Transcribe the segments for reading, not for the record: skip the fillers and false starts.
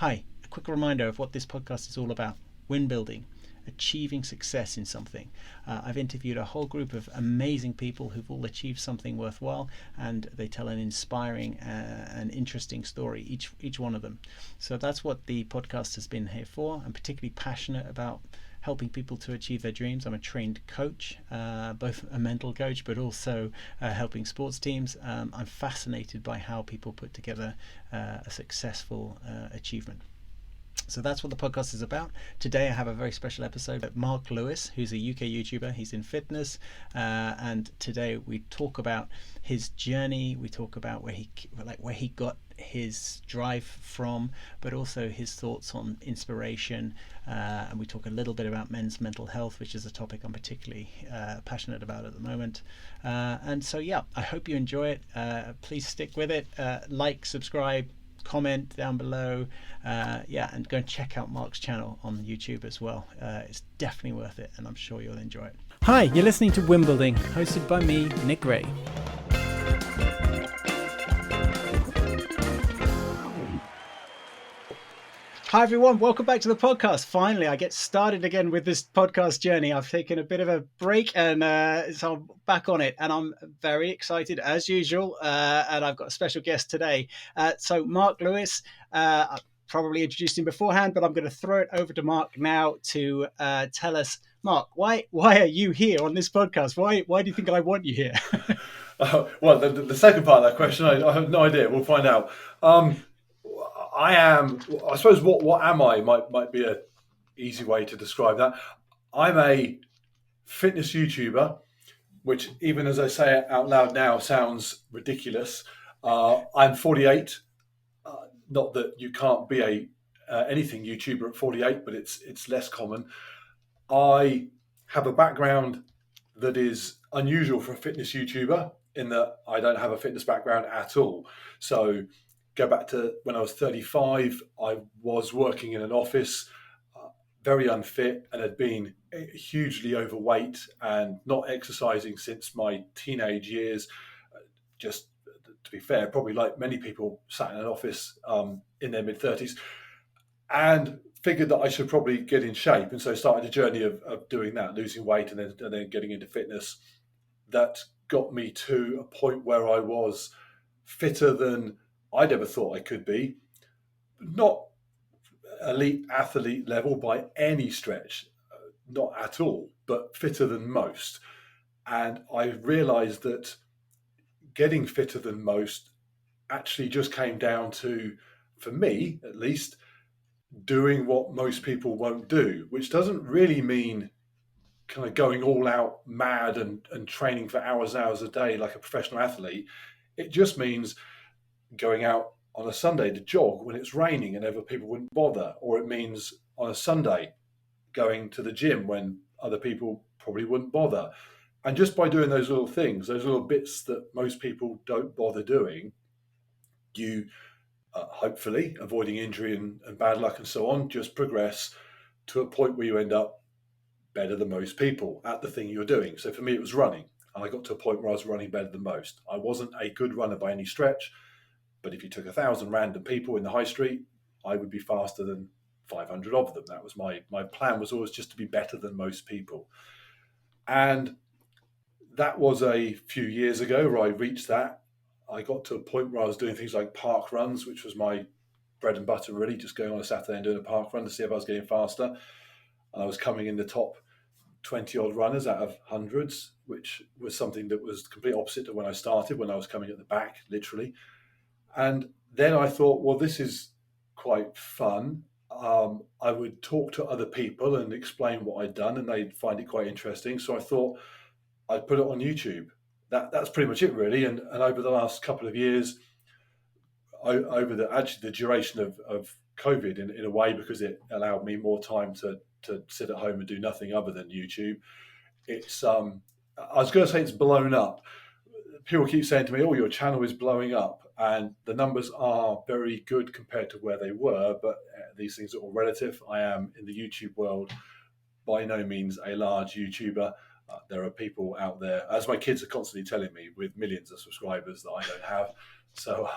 Hi, a quick reminder of what this podcast is all about: win building, achieving success in something. I've interviewed a whole group of amazing people who've all achieved something worthwhile, and they tell an inspiring and interesting story, each one of them. So that's what the podcast has been here for. I'm particularly passionate about helping people to achieve their dreams. I'm a trained coach, both a mental coach, but also helping sports teams. I'm fascinated by how people put together a successful achievement. So that's what the podcast is about. Today I have a very special episode with Mark Lewis, who's a UK YouTuber. He's in fitness, and today we talk about his journey. We talk about where he got his drive from, but also his thoughts on inspiration, and we talk a little bit about men's mental health, which is a topic I'm particularly passionate about at the moment. And so yeah, I hope you enjoy it. Please stick with it. Like, subscribe, comment down below, and go and check out Mark's channel on YouTube as well. It's definitely worth it, and I'm sure you'll enjoy it. Hi, you're listening to Win Building, hosted by me, Nick Ray. Hi everyone, welcome back to the podcast. Finally, I get started again with this podcast journey. I've taken a bit of a break, and so I'm back on it, and I'm very excited as usual. And I've got a special guest today. So Mark Lewis, I probably introduced him beforehand, but I'm going to throw it over to Mark now to tell us, Mark, why are you here on this podcast? Why do you think I want you here? Well, the second part of that question, I have no idea. We'll find out. I suppose, what am I might be an easy way to describe that. I'm a fitness YouTuber, which, even as I say it out loud now, sounds ridiculous. I'm 48. Not that you can't be anything YouTuber at 48, but it's less common. I have a background that is unusual for a fitness YouTuber, in that I don't have a fitness background at all. So go back to when I was 35, I was working in an office, very unfit, and had been hugely overweight and not exercising since my teenage years. Just to be fair, probably like many people sat in an office in their mid-30s, and figured that I should probably get in shape. And so started a journey of doing that, losing weight, and then getting into fitness. That got me to a point where I was fitter than I'd ever thought I could be. Not elite athlete level by any stretch, not at all, but fitter than most. And I realized that getting fitter than most actually just came down to, for me at least, doing what most people won't do, which doesn't really mean kind of going all out mad and training for hours a day like a professional athlete. It just means going out on a Sunday to jog when it's raining and other people wouldn't bother. Or it means on a Sunday going to the gym when other people probably wouldn't bother. And just by doing those little things, those little bits that most people don't bother doing, you hopefully, avoiding injury and bad luck and so on, just progress to a point where you end up better than most people at the thing you're doing. So for me, it was running. And I got to a point where I was running better than most. I wasn't a good runner by any stretch, but if you took 1,000 random people in the high street, I would be faster than 500 of them. That was my plan, was always just to be better than most people. And that was a few years ago where I reached that. I got to a point where I was doing things like park runs, which was my bread and butter, really, just going on a Saturday and doing a park run to see if I was getting faster. And I was coming in the top 20 odd runners out of hundreds, which was something that was complete opposite to when I started, when I was coming at the back, literally. And then I thought, well, this is quite fun. I would talk to other people and explain what I'd done, and they'd find it quite interesting. So I thought I'd put it on YouTube. That's pretty much it, really. And over the last couple of years, over the duration of COVID, in a way, because it allowed me more time to sit at home and do nothing other than YouTube. It's I was going to say it's blown up. People keep saying to me, "Oh, your channel is blowing up," and the numbers are very good compared to where they were. But these things are all relative. I am, in the YouTube world, by no means a large YouTuber. There are people out there, as my kids are constantly telling me, with millions of subscribers that I don't have. So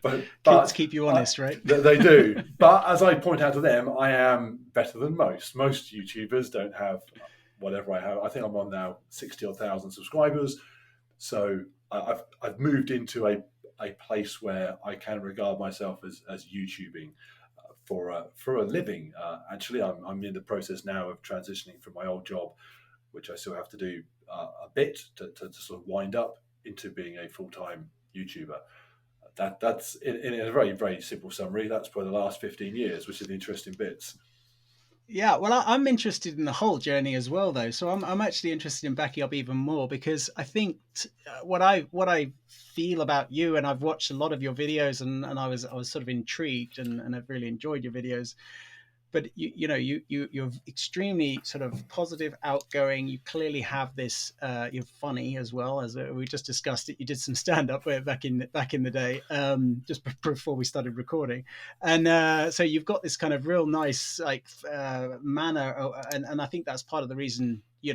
Kids but keep you honest, right? they do. But as I point out to them, I am better than most. Most YouTubers don't have whatever I have. I think I'm on now 60 odd thousand subscribers. So I've moved into a place where I can regard myself as YouTubing for a living. Actually, I'm in the process now of transitioning from my old job, which I still have to do a bit to sort of wind up, into being a full-time YouTuber. That's in a very, very simple summary. That's for the last 15 years, which are the interesting bits. Yeah, well, I'm interested in the whole journey as well, though. So I'm actually interested in backing up even more because I think what I feel about you, and I've watched a lot of your videos, and I was sort of intrigued, and I've really enjoyed your videos. But you're extremely sort of positive, outgoing. You clearly have this. You're funny as well, as we just discussed it. You did some stand up back in the day, just before we started recording, and so you've got this kind of real nice like manner, and I think that's part of the reason you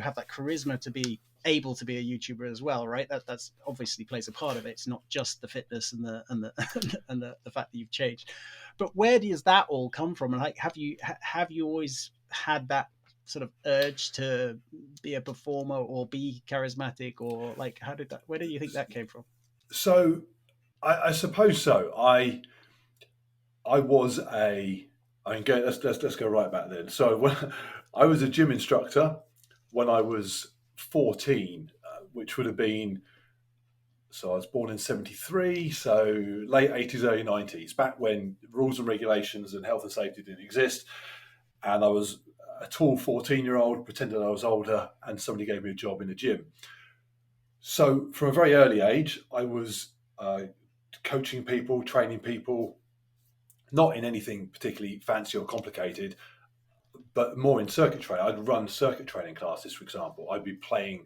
have that charisma to be able to be a YouTuber as well, right? That's obviously plays a part of it. It's not just the fitness and the fact that you've changed. But where does that all come from? And like, have you always had that sort of urge to be a performer or be charismatic, or like where do you think that came from? So I suppose so. I was a. I mean, let's go right back then. So when I was a gym instructor when I was 14, which would have been, so I was born in 73, so late 80s, early 90s, back when rules and regulations and health and safety didn't exist. And I was a tall 14-year-old, pretended I was older, and somebody gave me a job in a gym. So from a very early age, I was coaching people, training people, not in anything particularly fancy or complicated, but more in circuit training. I'd run circuit training classes, for example. I'd be playing,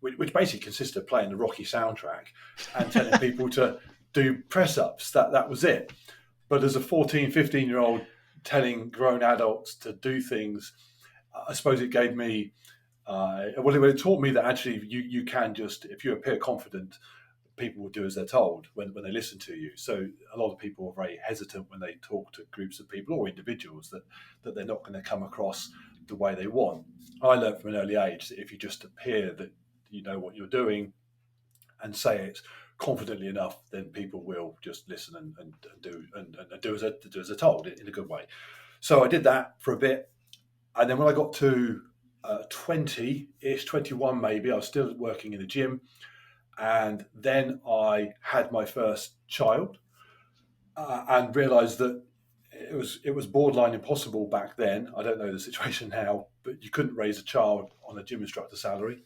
which basically consisted of playing the Rocky soundtrack and telling people to do press ups. That was it. But as a 14, 15-year-old telling grown adults to do things, I suppose it gave me, it taught me that actually you can just, if you appear confident, people will do as they're told when they listen to you. So a lot of people are very hesitant when they talk to groups of people or individuals that they're not going to come across the way they want. I learned from an early age that if you just appear that you know what you're doing and say it confidently enough, then people will just listen and do as they're told in a good way. So I did that for a bit, and then when I got to 20-ish, 21 maybe, I was still working in the gym. And then I had my first child, and realised that it was borderline impossible back then. I don't know the situation now, but you couldn't raise a child on a gym instructor salary.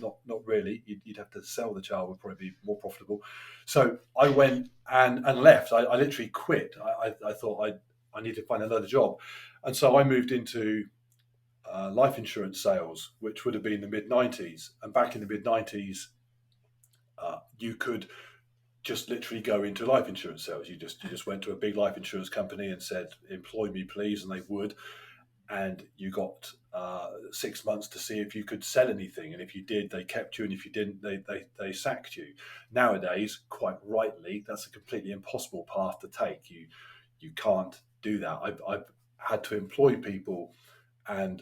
Not really. You'd have to sell the child, would probably be more profitable. So I went and left. I literally quit. I thought I need to find another job, and so I moved into life insurance sales, which would have been the mid 90s. And back in the mid 90s, you could just literally go into life insurance sales. You just went to a big life insurance company and said, "Employ me, please," and they would. And you got 6 months to see if you could sell anything, and if you did, they kept you, and if you didn't, they sacked you. Nowadays, quite rightly, that's a completely impossible path to take. You can't do that. I've had to employ people, and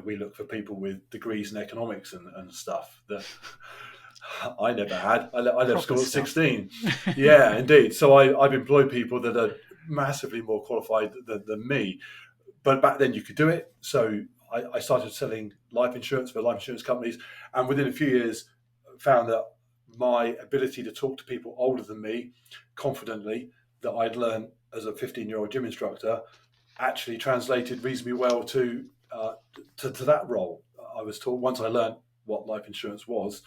we look for people with degrees in economics and stuff that I never had. I left Proper school at stuff. 16. Yeah, indeed. So I've employed people that are massively more qualified than me. But back then you could do it. So I started selling life insurance for life insurance companies. And within a few years, found that my ability to talk to people older than me confidently, that I'd learned as a 15-year-old gym instructor, actually translated reasonably well to that role. I was taught, once I learned what life insurance was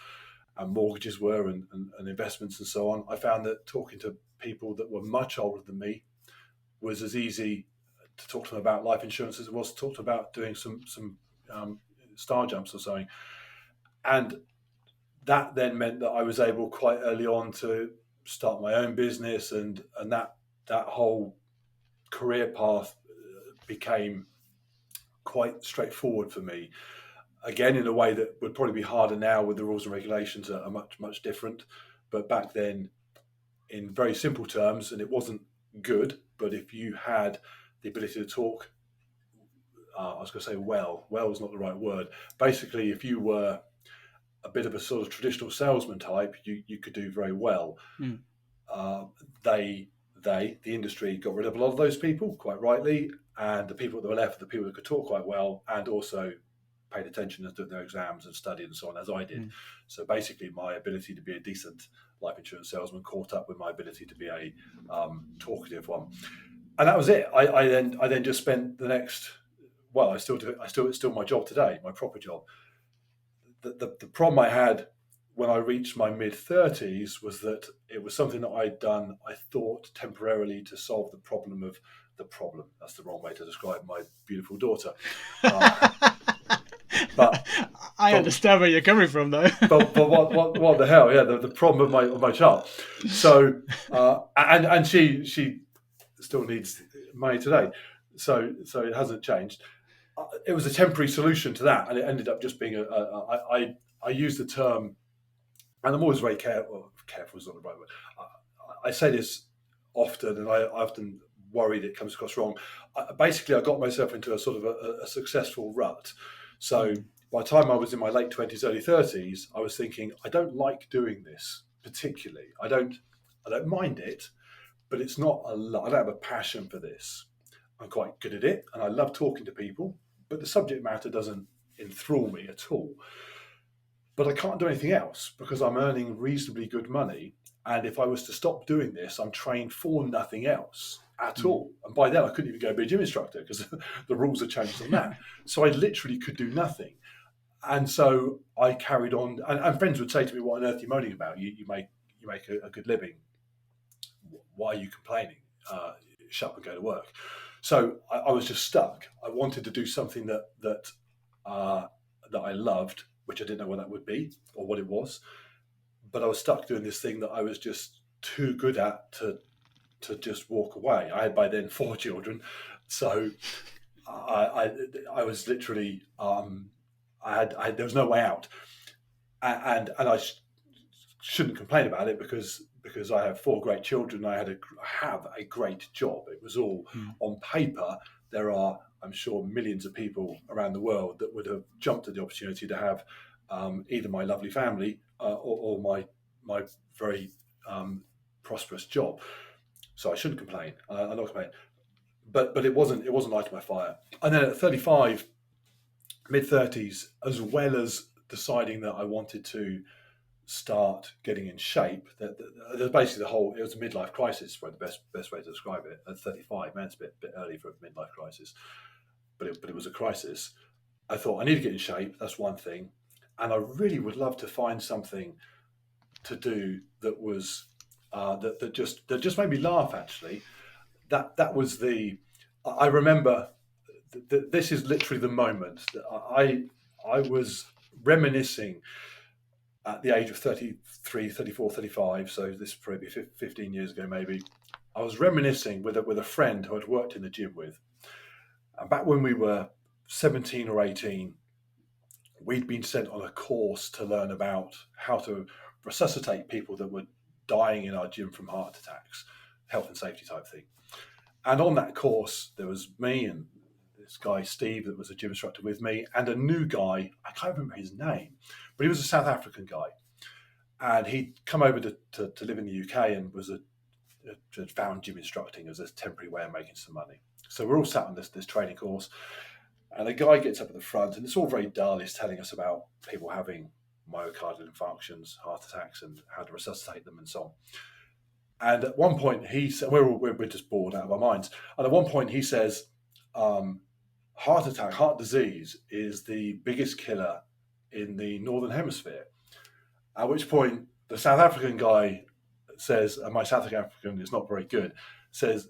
and mortgages were, and investments and so on, I found that talking to people that were much older than me was as easy to talk to them about life insurance as it was to talk to them about doing some star jumps or something. And that then meant that I was able quite early on to start my own business, and that whole career path became quite straightforward for me. Again, in a way that would probably be harder now, with the rules and regulations are much different. But back then, in very simple terms, and it wasn't good, but if you had the ability to talk, I was going to say well is not the right word. Basically, if you were a bit of a sort of traditional salesman type, you could do very well. Mm. The industry got rid of a lot of those people, quite rightly, and the people that were left, the people that could talk quite well and also paid attention and did their exams and studied and so on, as I did. Mm. So basically, my ability to be a decent life insurance salesman caught up with my ability to be a talkative one, and that was it. I then just spent the next. Well, I still do it. It's still my job today, my proper job. The problem I had when I reached my mid-30s was that it was something that I'd done, I thought, temporarily to solve the problem of the problem. That's the wrong way to describe my beautiful daughter. But I understand where you're coming from, though. but what the hell? Yeah, the problem of my child. So and she still needs money today, so it hasn't changed. It was a temporary solution to that, and it ended up just being I use the term, and I'm always very careful. Careful is not the right word. I say this often, and I often worry that it comes across wrong. Basically, I got myself into a sort of a successful rut. So by the time I was in my late 20s, early 30s, I was thinking, I don't like doing this particularly. I don't mind it, but it's not a lot. I don't have a passion for this. I'm quite good at it, and I love talking to people, but the subject matter doesn't enthrall me at all. But I can't do anything else because I'm earning reasonably good money. And if I was to stop doing this, I'm trained for nothing else at all. And by then, I couldn't even go be a gym instructor because the rules had changed on that. So I literally could do nothing. And so I carried on. And friends would say to me, "What on earth are you moaning about? You make a good living. Why are you complaining? Shut up and go to work." So I was just stuck. I wanted to do something that I loved, which I didn't know what that would be or what it was. But I was stuck doing this thing that I was just too good at to just walk away. I had by then 4 children, so I was literally there was no way out, and I shouldn't complain about it because I have 4 great children. I have a great job. It was all on paper. There are, I'm sure, millions of people around the world that would have jumped at the opportunity to have either my lovely family or my very prosperous job. So I shouldn't complain. I'm not complaining, but it wasn't lighting my fire. And then at 35, mid-30s, as well as deciding that I wanted to start getting in shape, that basically it was a midlife crisis, probably the best way to describe it. At 35, man, it's a bit early for a midlife crisis, but it was a crisis. I thought I need to get in shape. That's one thing, and I really would love to find something to do that was that just made me laugh. Actually, that was I remember this is literally the moment that I was reminiscing at the age of 33, 34, 35. So this is probably 15 years ago, maybe. I was reminiscing with a friend who I'd worked in the gym with. And back when we were 17 or 18, we'd been sent on a course to learn about how to resuscitate people that were dying in our gym from heart attacks, health and safety type thing. And on that course, there was me and this guy, Steve, that was a gym instructor with me, and a new guy, I can't remember his name, but he was a South African guy. And he'd come over to live in the UK and had found gym instructing as a temporary way of making some money. So we're all sat on this training course, and a guy gets up at the front, and it's all very dull. He's telling us about people having myocardial infarctions, heart attacks, and how to resuscitate them and so on. And at one point, he said, we're just bored out of our minds. And at one point, he says, heart disease is the biggest killer in the Northern Hemisphere. At which point, the South African guy says, and my South African is not very good, says,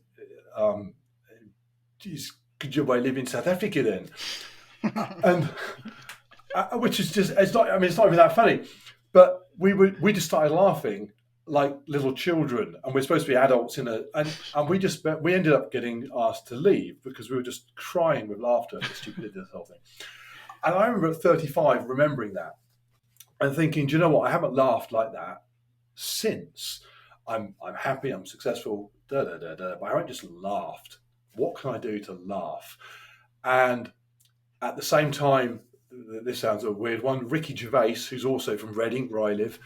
geez, could you live in South Africa then? And which is just, it's not even that funny. But we just started laughing like little children, and we're supposed to be adults and we ended up getting asked to leave because we were just crying with laughter at the stupidity of the whole thing. And I remember at 35 remembering that and thinking, do you know what? I haven't laughed like that since. I'm happy, I'm successful, but I haven't just laughed. What can I do to laugh? And at the same time, this sounds a weird one, Ricky Gervais, who's also from Reading, where I live,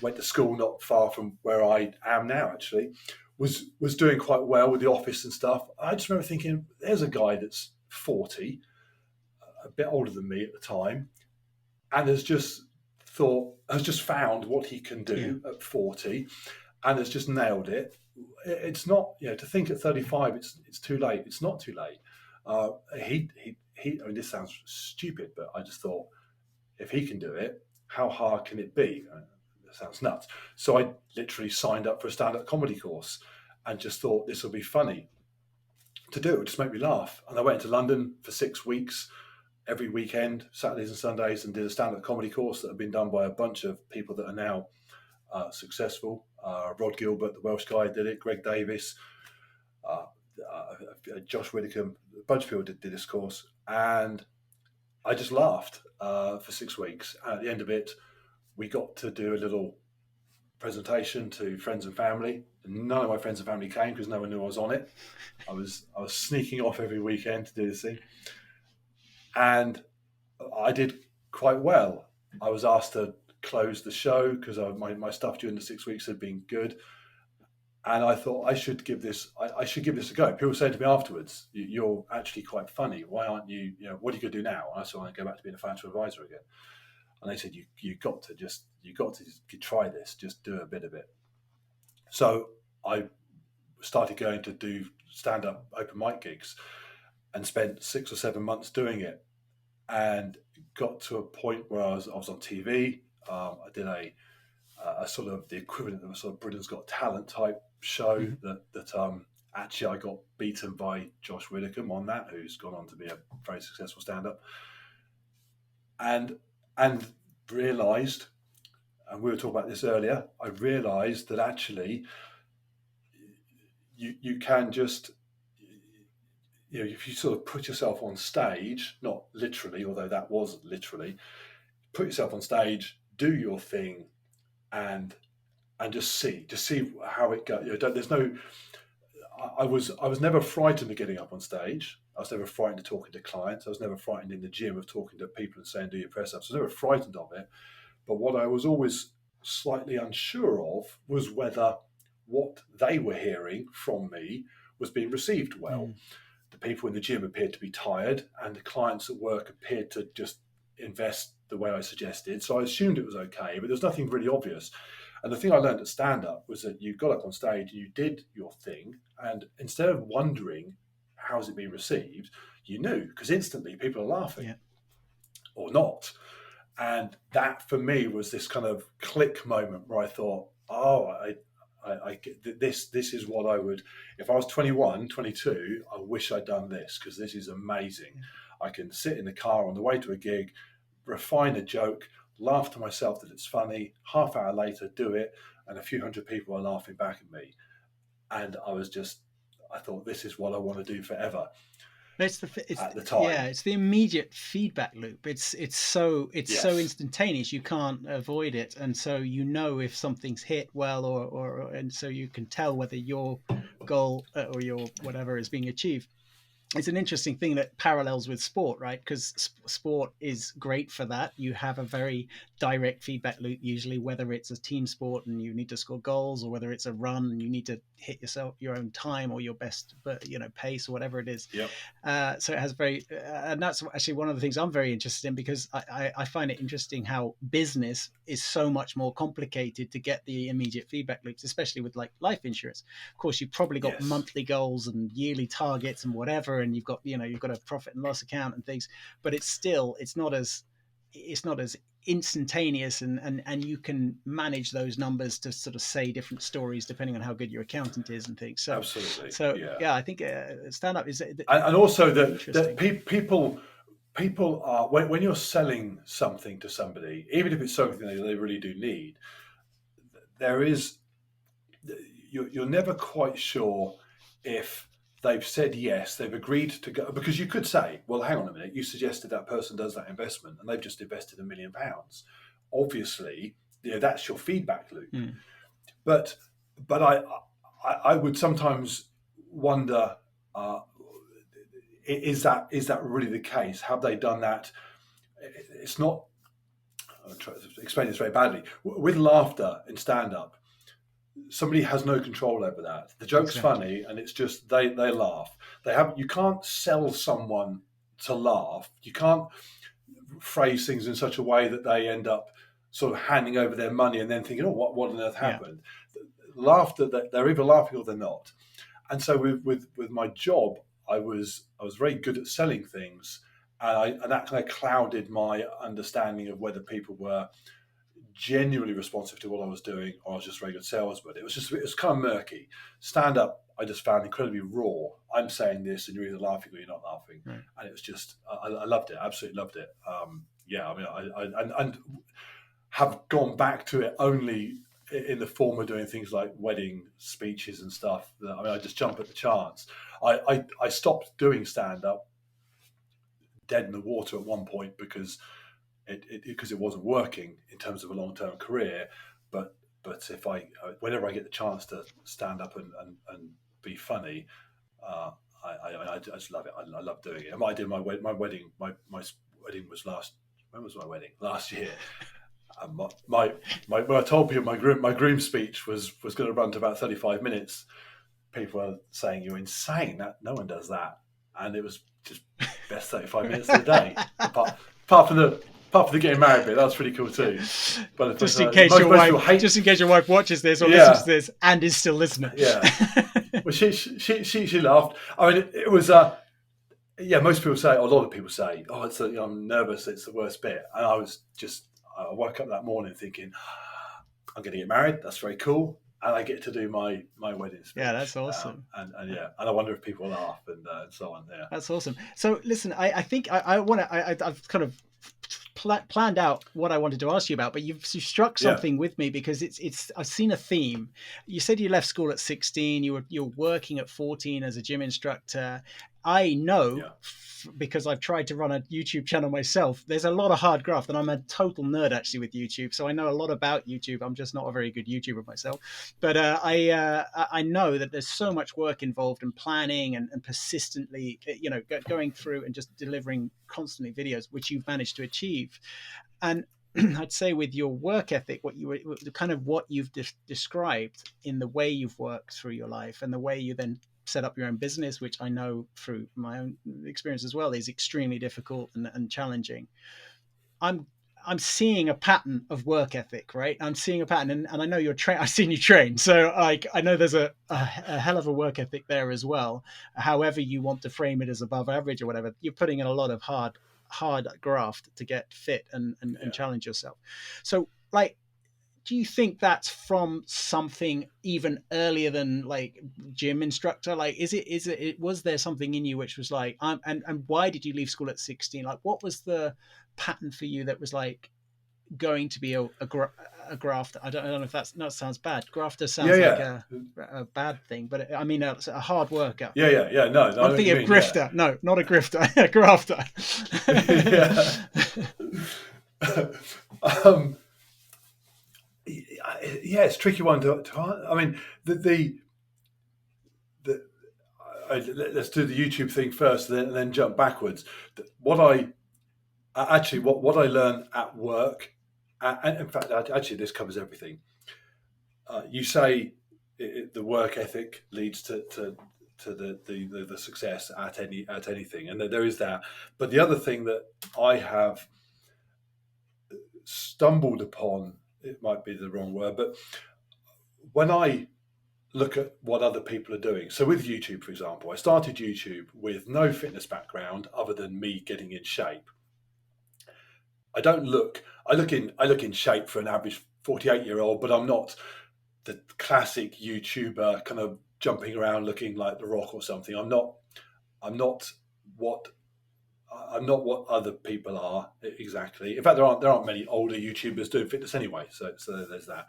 went to school not far from where I am now, actually, was doing quite well with the office and stuff. I just remember thinking, there's a guy that's 40, a bit older than me at the time, and has just found what he can do at 40 and has just nailed it. It's not, to think at 35 it's too late. It's not too late. I mean, this sounds stupid, but I just thought, if he can do it, how hard can it be? That sounds nuts. So I literally signed up for a stand-up comedy course and just thought this will be funny to do. It would just make me laugh. And I went to London for 6 weeks, every weekend, Saturdays and Sundays, and did a stand-up comedy course that had been done by a bunch of people that are now successful. Rod Gilbert, the Welsh guy, did it. Greg Davis, Josh Widdicombe, a bunch of people did this course. And I just laughed for 6 weeks. And at the end of it, we got to do a little presentation to friends and family. None of my friends and family came because no one knew I was on it. I was sneaking off every weekend to do this thing. And I did quite well. I was asked to close the show because my stuff during the 6 weeks had been good. And I thought I should give this a go. People say to me afterwards, "You're actually quite funny. Why aren't you? What are you going to do now?" And I said, "I want to go back to being a financial advisor again." And they said, "You got to try this. Just do a bit of it." So I started going to do stand-up open mic gigs, and spent 6 or 7 months doing it, and got to a point where I was on TV. I did a sort of the equivalent of a sort of Britain's Got Talent type show that actually I got beaten by Josh Widdicombe on that, who's gone on to be a very successful stand-up, and realised, and we were talking about this earlier, I realised that actually you can just, if you sort of put yourself on stage, not literally, although that was literally, put yourself on stage, do your thing, and just see how it goes. There's no. I was never frightened of getting up on stage. I was never frightened of talking to clients. I was never frightened in the gym of talking to people and saying, "Do your press ups." I was never frightened of it. But what I was always slightly unsure of was whether what they were hearing from me was being received well. The people in the gym appeared to be tired, and the clients at work appeared to just invest the way I suggested. So I assumed it was okay, but there's nothing really obvious. And the thing I learned at stand-up was that you got up on stage and you did your thing, and instead of wondering how's it being received, you knew, because instantly people are laughing or not. And that for me was this kind of click moment where I thought, oh, I get this is what I would, if I was 21, 22, I wish I'd done this, because this is amazing. I can sit in the car on the way to a gig, refine a joke, laugh to myself that it's funny, half hour later do it, and a few hundred people are laughing back at me. And I thought, this is what I want to do forever. It's at the time. Yeah, it's the immediate feedback loop. It's so instantaneous. You can't avoid it, and so if something's hit well, or and so you can tell whether your goal or your whatever is being achieved. It's an interesting thing that parallels with sport, right? Because sport is great for that. You have a very direct feedback loop, usually, whether it's a team sport and you need to score goals, or whether it's a run and you need to hit your own time or your best, pace or whatever it is. Yep. So it has and that's actually one of the things I'm very interested in, because I find it interesting how business is so much more complicated to get the immediate feedback loops, especially with like life insurance. Of course, you've probably got monthly goals and yearly targets and whatever, and you've got a profit and loss account and things, but it's not as instantaneous, and you can manage those numbers to sort of say different stories depending on how good your accountant is and things. So absolutely. So yeah, I think stand-up is and also that people are, when you're selling something to somebody, even if it's something that they really do need, you're never quite sure if they've said yes, they've agreed to go, because you could say, well, hang on a minute, you suggested that person does that investment and they've just invested £1 million. Obviously, that's your feedback loop. But but I would sometimes wonder, uh, is that really the case? Have they done that? It's not. I'll try to explain this very badly. With laughter in stand-up, somebody has no control over that. The joke's Exactly. funny, and it's just they laugh. They have. You can't sell someone to laugh. You can't phrase things in such a way that they end up sort of handing over their money and then thinking, "Oh, what on earth Yeah. happened?" Laughter, that they're either laughing or they're not. And so with my job, I was very good at selling things, and that kind of clouded my understanding of whether people were genuinely responsive to what I was doing, or I was just a very good salesman. It was kind of murky. Stand up, I just found incredibly raw. I'm saying this, and you're either laughing or you're not laughing, Right. and it was just I loved it, absolutely loved it. Yeah, I mean, and have gone back to it only in the form of doing things like wedding speeches and stuff. I mean, I just jump at the chance. I stopped doing stand up dead in the water at one point because it wasn't working in terms of a long term career. But if whenever I get the chance to stand up and be funny, uh, I just love it. I love doing it. I did my wedding. My wedding was last. When was my wedding? Last year. When I told people my groom speech was going to run to about 35 minutes, people were saying, "You're insane. That no one does that." And it was just best 35 minutes of the day. Apart from the getting married bit, that was pretty cool too. But Just in case your wife watches this or listens to this and is still listening. Yeah. Well, she laughed. I mean, it was yeah. Most people say, or a lot of people say, "Oh, I'm nervous. It's the worst bit." And I woke up that morning thinking, I'm going to get married. That's very cool, and I get to do my wedding speech. Yeah, that's awesome. And yeah, and I wonder if people laugh and so on. Yeah, that's awesome. So listen, I think I want to. I've kind of planned out what I wanted to ask you about, but you've struck something with me because it's I've seen a theme. You said you left school at 16. You're working at 14 as a gym instructor. I know because I've tried to run a YouTube channel myself. There's a lot of hard graft, and I'm a total nerd actually with YouTube. So I know a lot about YouTube. I'm just not a very good YouTuber myself, but I know that there's so much work involved in planning and persistently, going through and just delivering constantly videos, which you've managed to achieve. And I'd say with your work ethic, what you've described in the way you've worked through your life and the way you then set up your own business, which I know through my own experience as well is extremely difficult and challenging. I'm seeing a pattern of work ethic, right? I'm seeing a pattern, and I know you're trained. I've seen you train, so I know there's a hell of a work ethic there as well. However you want to frame it as above average or whatever, you're putting in a lot of hard graft to get fit and challenge yourself. So, like, do you think that's from something even earlier than like gym instructor? Like, was there something in you which was like, and why did you leave school at 16? Like, what was the pattern for you that was like going to be a grafter? I don't know if that sounds bad. Grafter sounds like a bad thing, but I mean, a hard worker. Yeah. No, I'm thinking of grifter. Yeah. No, not a grifter, a grafter. Yeah, it's a tricky one to I mean, let's do the YouTube thing first, and then jump backwards. What I learned at work, and in fact, actually, this covers everything. You say the work ethic leads to the success at anything, and there is that. But the other thing that I have stumbled upon, it might be the wrong word, but when I look at what other people are doing. So with YouTube, for example, I started YouTube with no fitness background other than me getting in shape. I look in shape for an average 48-year-old, but I'm not the classic YouTuber kind of jumping around looking like The Rock or something. I'm not what other people are exactly. In fact, there aren't many older YouTubers doing fitness anyway. So there's that.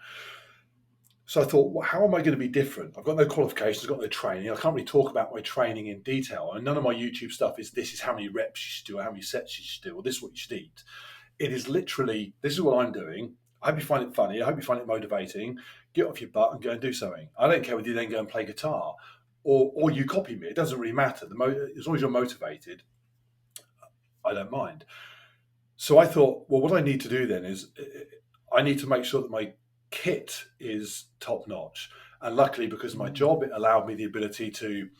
So I thought, well, how am I going to be different? I've got no qualifications, I've got no training. I can't really talk about my training in detail. And none of my YouTube stuff is this is how many reps you should do, or how many sets you should do, or this is what you should eat. It is literally, this is what I'm doing. I hope you find it funny. I hope you find it motivating. get off your butt and go and do something. I don't care whether you then go and play guitar or you copy me. It doesn't really matter. As long as you're motivated, I don't mind. So I thought, well, what I need to do then is I need to make sure that my kit is top notch. And luckily, because of my job, it allowed me the ability to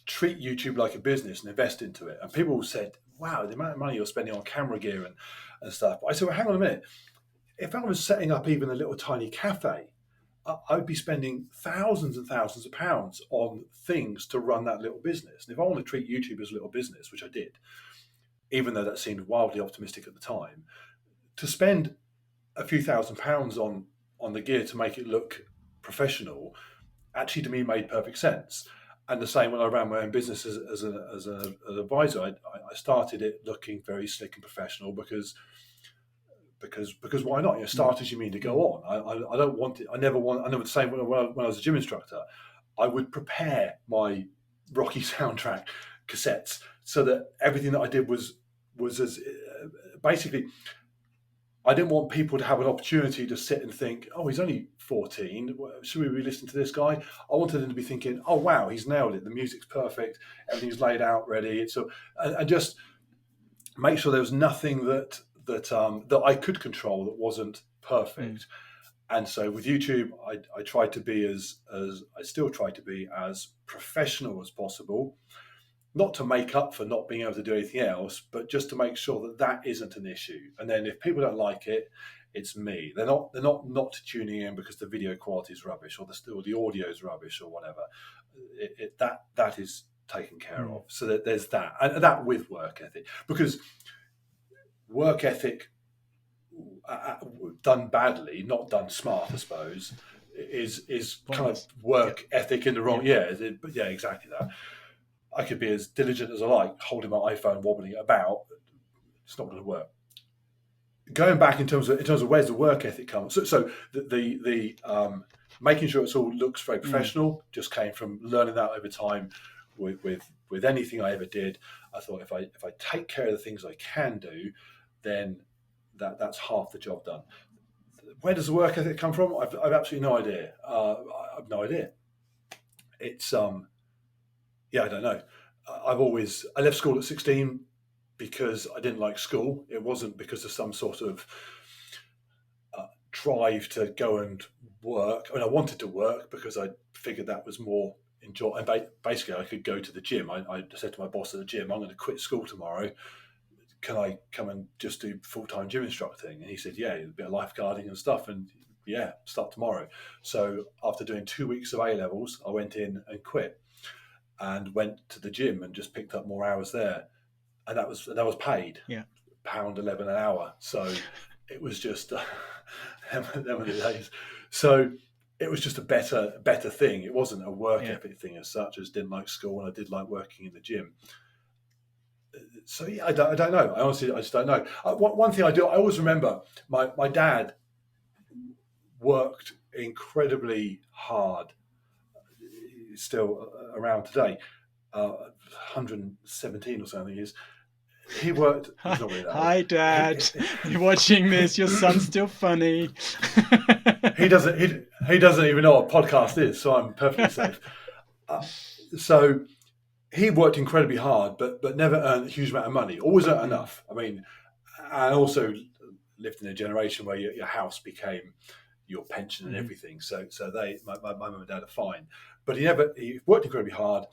treat YouTube like a business and invest into it. And people said, wow, the amount of money you're spending on camera gear and stuff. But I said, well, hang on a minute. If I was setting up even a little tiny cafe, I would be spending thousands and thousands of pounds on things to run that little business. And if I want to treat YouTube as a little business, which I did, even though that seemed wildly optimistic at the time, to spend a few £1,000s on the gear to make it look professional actually to me made perfect sense. And the same when I ran my own business as an advisor, I started it looking very slick and professional because why not? Start as you mean to go on. I don't want it. I never the same when I was a gym instructor. I would prepare my Rocky soundtrack cassettes so that everything that I did was as basically. I didn't want people to have an opportunity to sit and think, oh, he's only 14. Should we be listening to this guy? I wanted them to be thinking, oh, wow, he's nailed it. The music's perfect. Everything's laid out, ready. And just make sure there was nothing that I could control that wasn't perfect. And so with YouTube, I tried to be as I still try to be as professional as possible. Not to make up for not being able to do anything else, but just to make sure that isn't an issue. And then if people don't like it, it's me. They're not tuning in because the video quality is rubbish or the audio is rubbish or whatever. That is taken care of. So that there's that, and that with work ethic, because work ethic done badly, not done smart, I suppose, is kind of work ethic in the wrong. Yeah, exactly that. I could be as diligent as I like, holding my iPhone, wobbling it about. It's not going to work. Going back in terms of where's the work ethic come. So the making sure it all looks very professional just came from learning that over time with anything I ever did. I thought if I take care of the things I can do, then that's half the job done. Where does the work ethic come from? I've absolutely no idea. I've no idea. It's I don't know. I left school at 16 because I didn't like school. It wasn't because of some sort of drive to go and work. I mean, I wanted to work because I figured that was more enjoyable. And basically, I could go to the gym. I said to my boss at the gym, I'm going to quit school tomorrow. Can I come and just do full-time gym instructing? And he said, yeah, a bit of lifeguarding and stuff. And yeah, start tomorrow. So after doing 2 weeks of A-levels, I went in and quit. And went to the gym and just picked up more hours there, and that was paid. Yeah, £1.11 an hour. So it was just them were the days. So it was just a better thing. It wasn't a work ethic thing as such. I just didn't like school, and I did like working in the gym. So I don't know. I just don't know. One thing I do, I always remember my dad worked incredibly hard. Still around today, 117 or something is. He worked. He's not really that Hi, Dad. You're watching this. Your son's still funny. He doesn't even know what a podcast is, so I'm perfectly safe. So he worked incredibly hard, but never earned a huge amount of money. Always earned enough. I mean, and also lived in a generation where your house became your pension and everything. So my mum and dad are fine. But he worked incredibly hard.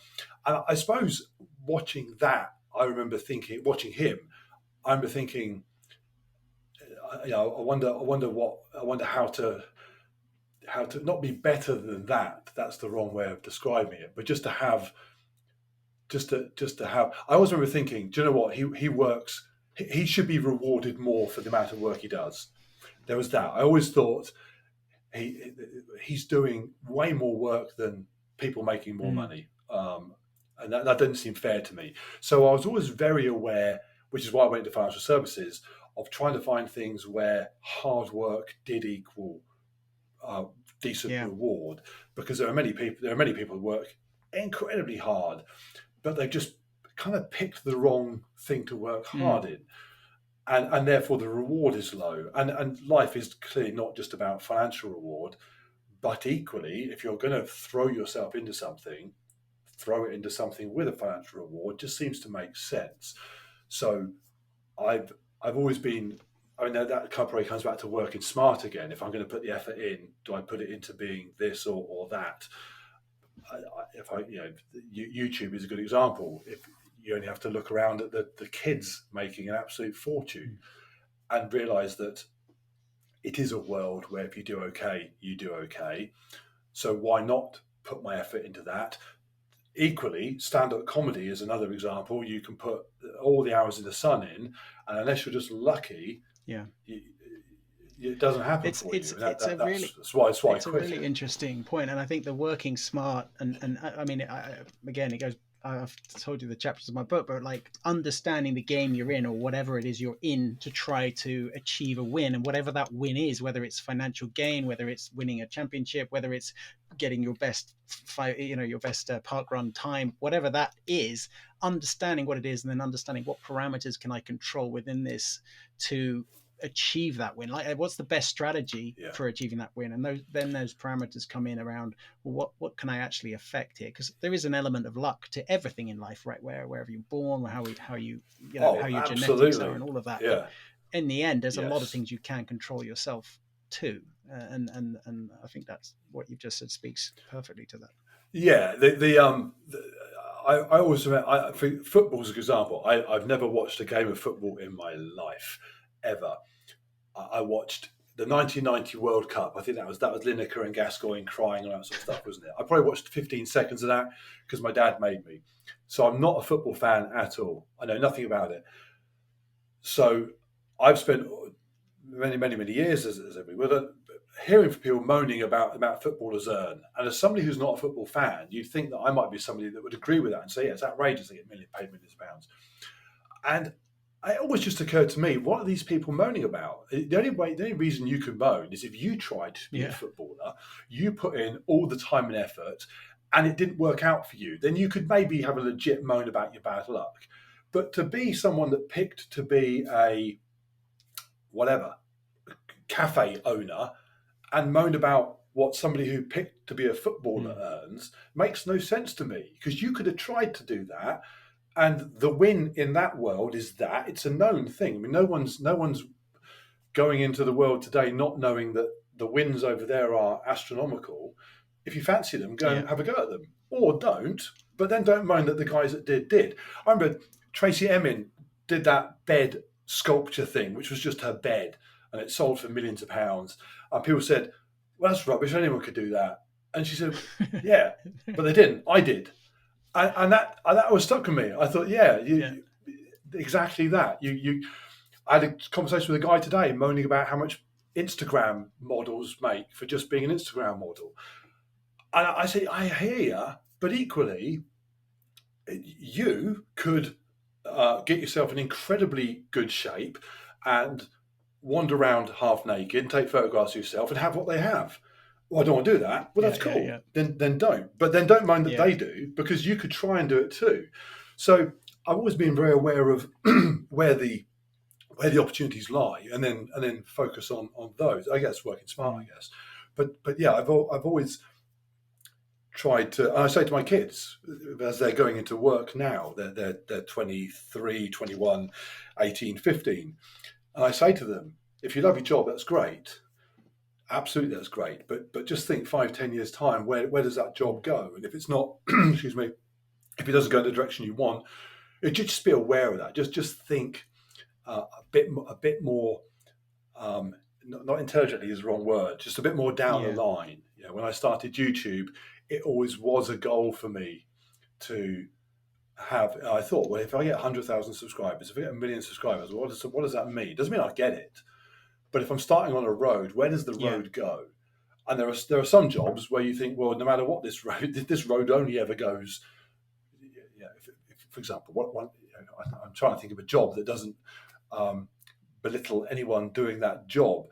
And I suppose watching that, I remember thinking, I wonder how to not be better than that. That's the wrong way of describing it, but just to have, I always remember thinking, do you know what? He works, he should be rewarded more for the amount of work he does. There was that. I always thought he's doing way more work than people making more money. And that didn't seem fair to me. So I was always very aware, which is why I went into financial services, of trying to find things where hard work did equal decent reward. Because there are many people who work incredibly hard, but they just kind of picked the wrong thing to work hard in. And therefore the reward is low. And life is clearly not just about financial reward. But equally, if you're going to throw yourself into something, throw it into something with a financial reward just seems to make sense. So I've always been. I mean, that probably comes back to working smart again. If I'm going to put the effort in, do I put it into being this or that? If I, YouTube is a good example. If you only have to look around at the kids making an absolute fortune and realize that it is a world where if you do okay, you do okay. So why not put my effort into that? Equally, stand-up comedy is another example. You can put all the hours in the sun in, and unless you're just lucky, Yeah. It doesn't happen for you. That's why I it's a quit really it. interesting point, and I think the working smart and I mean, again, it goes. I've told you the chapters of my book, but like understanding the game you're in or whatever it is you're in to try to achieve a win, and whatever that win is, whether it's financial gain, whether it's winning a championship, whether it's getting your best your best park run time, whatever that is, understanding what it is, and then understanding what parameters can I control within this to achieve that win. Like, what's the best strategy Yeah. for achieving that win? And those parameters come in around, well, what can I actually affect here? Because there is an element of luck to everything in life, right? Wherever you're born, how your genetics are, Absolutely. and all of that. Yeah. But in the end, there's a lot of Yes. things you can control yourself too, and I think that's what you've just said speaks perfectly to that. Yeah. I always remember, football's an example. I've never watched a game of football in my life ever. I watched the 1990 World Cup. I think that was Lineker and Gascoigne crying and all that sort of stuff, wasn't it? I probably watched 15 seconds of that because my dad made me. So I'm not a football fan at all. I know nothing about it. So I've spent many years as everybody hearing from people moaning about footballers earn. And as somebody who's not a football fan, you'd think that I might be somebody that would agree with that and say, yeah, it's outrageous they get paid millions of pounds. And it always just occurred to me, what are these people moaning about? The only reason you can moan is if you tried to be a footballer, you put in all the time and effort, and it didn't work out for you. Then you could maybe have a legit moan about your bad luck. But to be someone that picked to be a whatever cafe owner and moan about what somebody who picked to be a footballer earns makes no sense to me, because you could have tried to do that. And the win in that world is that it's a known thing. I mean, no one's going into the world today not knowing that the wins over there are astronomical. If you fancy them, go and have a go at them, or don't. But then don't mind that the guys that did. I remember Tracy Emin did that bed sculpture thing, which was just her bed, and it sold for millions of pounds. And people said, "Well, that's rubbish. Anyone could do that." And she said, "Yeah, but they didn't. I did." And that was stuck with me. I thought, exactly that. I had a conversation with a guy today moaning about how much Instagram models make for just being an Instagram model. And I say, I hear you, but equally, you could get yourself in incredibly good shape and wander around half naked, take photographs of yourself, and have what they have. Well, I don't want to do that. Well, that's cool. Yeah. Then don't. But then don't mind that they do, because you could try and do it too. So I've always been very aware of where the opportunities lie, and then focus on those. I guess working smart. I guess, but yeah, I've always tried to. And I say to my kids as they're going into work now, they're 23, 21, 18, 15, and I say to them, if you love your job, that's great. Absolutely, that's great. But just think 5-10 years time, where does that job go? And if it's not, excuse me, if it doesn't go in the direction you want, just be aware of that. Just think a bit more. Not intelligently is the wrong word. Just a bit more down the line. When I started YouTube, it always was a goal for me to have. I thought, well, if I get 100,000 subscribers, if I get 1 million subscribers, what does that mean? It doesn't mean I get it. But if I'm starting on a road, where does the road go? And there are some jobs where you think, well, no matter what this road only ever goes. If, for example, I'm trying to think of a job that doesn't belittle anyone doing that job,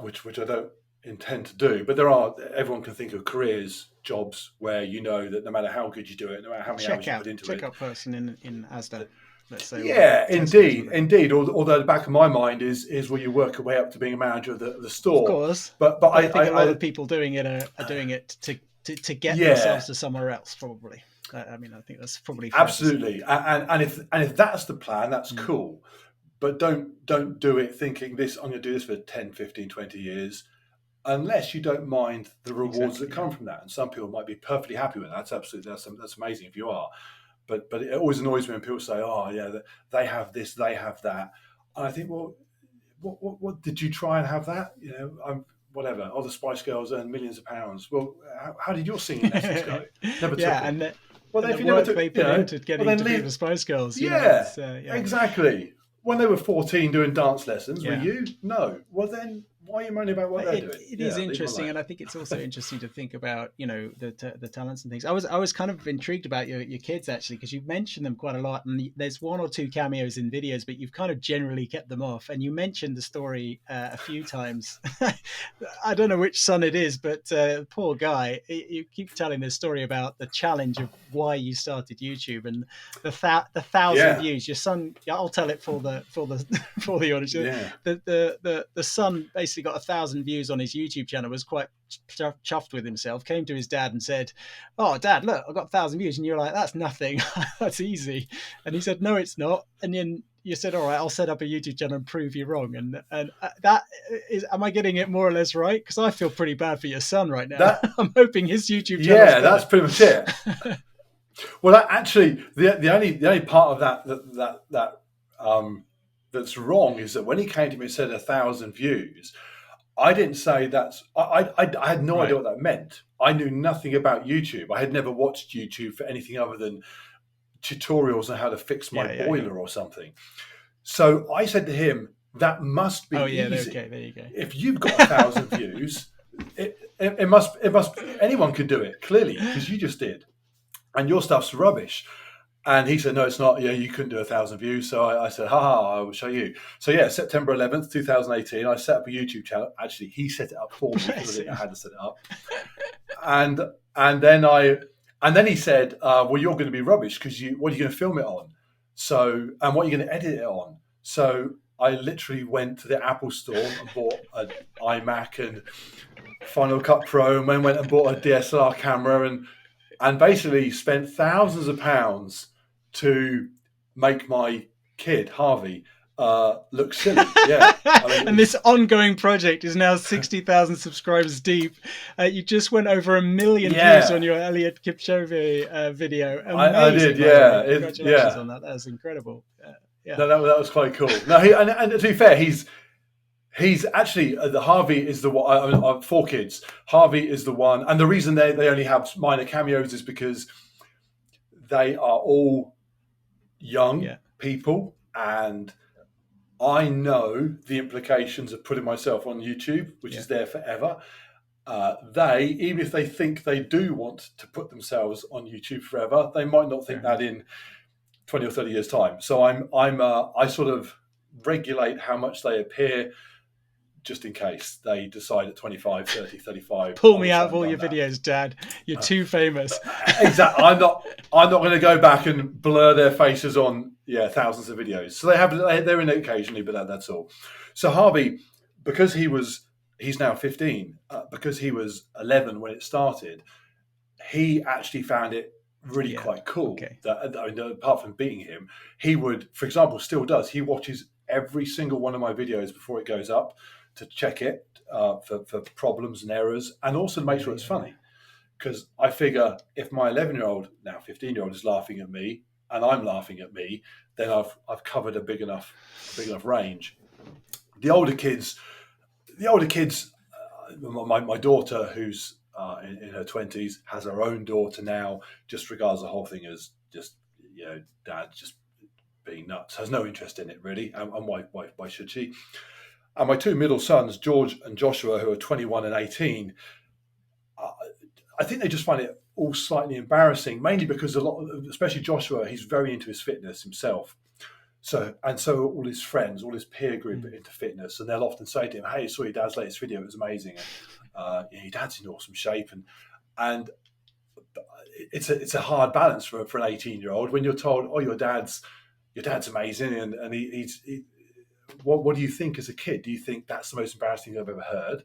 which I don't intend to do. But everyone can think of careers, jobs where you know that no matter how good you do it, no matter how many hours you put into it. Checkout person in Asda. let's say, or the Yeah, Tesco's or indeed, whatever. indeed. Although the back of my mind is where you work your way up to being a manager of the Of store. course, But but I think a lot I of people doing it are doing it to get yeah, themselves to somewhere else. Probably. I mean, I think that's probably fair to say. absolutely. And if that's the plan, that's Mm, cool. But don't do it thinking this. I'm going to do this for 10, 15, 20 years, unless you don't mind the rewards that exactly. Yeah. come from that. And some people might be perfectly happy with that. That's absolutely that's amazing if you are. But it always annoys me when people say, "Oh, yeah, they have this, they have that." And I think, well, what did you try and have that? You know, whatever. Oh, the Spice Girls earn millions of pounds. Well, how did your singing lessons go? Never took Yeah, them. and Well, then the if you never work took, they put into well, getting then to be the leave. Spice Girls, Yeah, it's yeah, exactly. When they were 14 doing dance lessons, were yeah. you? No. Well, then why are you moaning about what they're doing? It is Yeah, leave them interesting, alone. and I think it's also interesting to think about, the talents and things. I was kind of intrigued about your kids actually, because you mentioned them quite a lot, and there's one or two cameos in videos, but you've kind of generally kept them off. And you mentioned the story a few times. I don't know which son it is, but poor guy, you keep telling this story about the challenge of why you started YouTube and the thousand Yeah, views. Your son, I'll tell it for the for the audience. yeah. The son basically got 1,000 views on his YouTube channel, was quite chuffed with himself, came to his dad and said, "Oh, Dad, look, I got 1,000 views." And you're like, "That's nothing. That's easy." And he said, "No, it's not." And then you said, "All right, I'll set up a YouTube channel and prove you wrong." And that is, am I getting it more or less right? Because I feel pretty bad for your son right now. That I'm hoping his YouTube channel's yeah, better. that's pretty much it. Well, that actually the only part of that that's wrong is that when he came to me and said 1,000 views, I didn't say that's. I had no idea Right. what that meant. I knew nothing about YouTube. I had never watched YouTube for anything other than tutorials on how to fix my Yeah. boiler or something. So I said to him, "That must be Oh yeah. easy. Okay. There you go. If you've got 1,000 views, it must anyone could do it clearly because you just did, and your stuff's rubbish." And he said, "No, it's not. Yeah, you couldn't do 1,000 views." So I said, "Ha ha, I will show you." So yeah, September 11th, 2018, I set up a YouTube channel. Actually, he set it up for me because I Bless didn't know him. how to set it up. And and then I and then he said, "Well, you're going to be rubbish because what are you going to film it on? So and what are you going to edit it on?" So I literally went to the Apple store and bought an iMac and Final Cut Pro, and then went and bought a DSLR camera and basically spent thousands of pounds to make my kid Harvey look silly. Yeah, I mean it And this was. ongoing project is now 60,000 subscribers deep. You just went over 1 million views on Yeah, your Elliot Kipchoge video. I did. Amazing, by the Yeah, way. Congratulations yeah. on that. That was incredible. Yeah. No, that was quite cool. No, and to be fair, he's actually the Harvey is the one. I have 4 kids. Harvey is the one, and the reason they only have minor cameos is because they are all young Yeah. people, and I know the implications of putting myself on YouTube, which Yeah. is there forever. They, even if they think they do want to put themselves on YouTube forever, they might not Fair think that enough. in 20 or 30 years' time. So I sort of regulate how much they appear just in case they decide at 25, 30, 35, Pull I me wish I out of hadn't all done your that. videos, Dad. You're too famous. Exactly. I'm not going to go back and blur their faces on thousands of videos. So they're in it occasionally, but that's all. So Harvey, because he's now 15, because he was 11 when it started, he actually found it really Yeah. quite cool. Okay. That I mean, apart from beating him, he would, for example, still does. He watches every single one of my videos before it goes up to check it for problems and errors, and also to make sure it's Yeah. funny. Because I figure if my 11-year-old, now 15-year-old, is laughing at me and I'm laughing at me, then I've covered a big enough range. The older kids, my daughter, who's in her 20s, has her own daughter now. Just regards the whole thing as just dad just being nuts. Has no interest in it really, and why should she? And my 2 middle sons, George and Joshua, who are 21 and 18. I think they just find it all slightly embarrassing, mainly because especially Joshua, he's very into his fitness himself. So all his friends, all his peer group are into fitness, and they'll often say to him, "Hey, I saw your dad's latest video; it was amazing. Your dad's in awesome shape." And it's a hard balance for an 18-year-old when you're told, "Oh, your dad's your dad's amazing, and what do you think as a kid? Do you think that's the most embarrassing thing I've ever heard?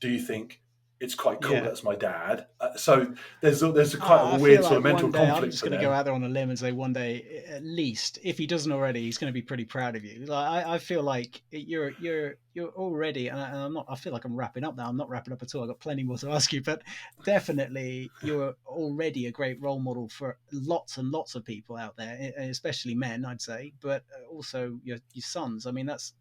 Do you think it's quite cool Yeah. that's my dad? So there's quite a I feel weird sort like of one mental day, I'm conflict just for going to go them. out there on a limb and say one day, at least, if he doesn't already, he's going to be pretty proud of you. Like I feel like you're already, and I'm not. I feel like I'm wrapping up now. I'm not wrapping up at all. I've got plenty more to ask you, but definitely you're already a great role model for lots and lots of people out there, especially men, I'd say, but also your sons. I mean, that's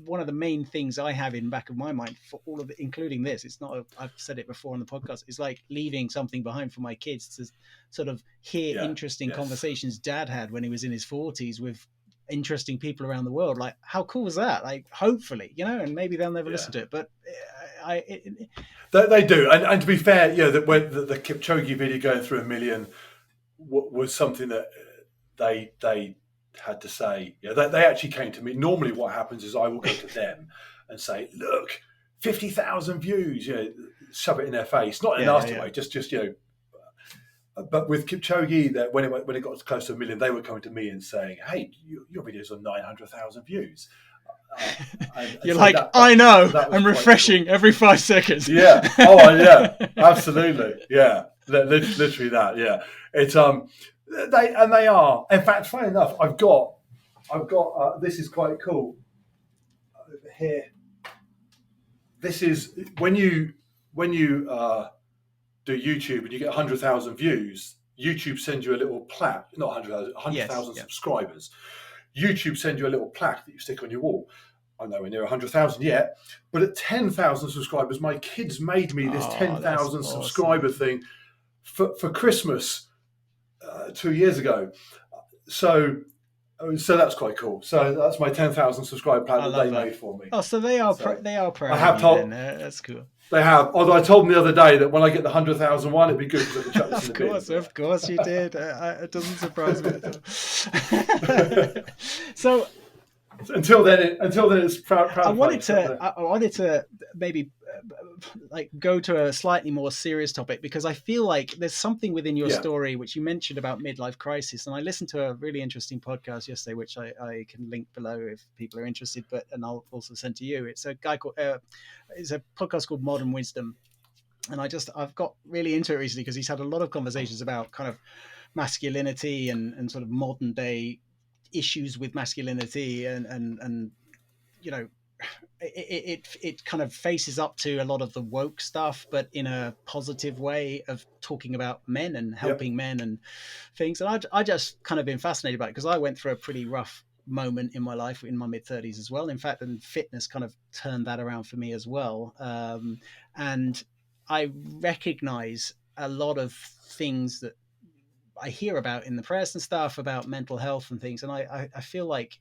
one of the main things I have in the back of my mind for all of it, including this. It's not. I've said it before on the podcast. It's like leaving something behind for my kids to sort of hear Yeah. interesting Yes. conversations Dad had when he was in his 40s with interesting people around the world. Like, how cool was that? Like, hopefully, and maybe they'll never Yeah. listen to it, but They do, and to be fair, that when the Kipchoge video going through 1 million was something that they had to say. They actually came to me. Normally, what happens is I will go to them and say, "Look, 50,000 views." Shove it in their face, not in a yeah, yeah, nasty yeah. way, just But with Kipchoge, that when it got close to 1 million, they were coming to me and saying, "Hey, your video's on 900,000 views." And You're so like, I know, so that was I'm quite cool. refreshing every 5 seconds. Yeah. Oh, yeah. Absolutely. Yeah. Literally that. Yeah. It's they are. In fact, funny enough, I've got. This is quite cool over here. This is when you do YouTube and you get 100,000 views. YouTube sends you a little plaque, not 100,000, Yes. 100,000 Yeah. subscribers. YouTube sends you a little plaque that you stick on your wall. I'm nowhere near 100,000 yet, but at 10,000 subscribers, my kids made me this Oh, that's 10,000 awesome. subscriber thing for Christmas 2 years ago. So that's quite cool. So that's my 10,000 subscriber plan I that love they that. made for me. Oh, so they are So they are I proud of have you then. told That's cool. they have. Although I told them the other day that when I get the 100,000 one, it'd be good because I can chuck this in Of the course you did. It doesn't surprise me at all. So until then, it's proud I face. wanted to maybe like go to a slightly more serious topic because I feel like there's something within your Yeah. story which you mentioned about midlife crisis, and I listened to a really interesting podcast yesterday, which I can link below if people are interested. And I'll also send to you. It's a guy called it's a podcast called Modern Wisdom, and I've got really into it recently because he's had a lot of conversations about kind of masculinity and sort of modern day issues with masculinity and you know it kind of faces up to a lot of the woke stuff, but in a positive way of talking about men and Yep. helping men and things. And I just kind of been fascinated by it because I went through a pretty rough moment in my life in my mid-30s as well. In fact, and fitness kind of turned that around for me as well. And I recognize a lot of things that I hear about in the press and stuff about mental health and things. And I feel like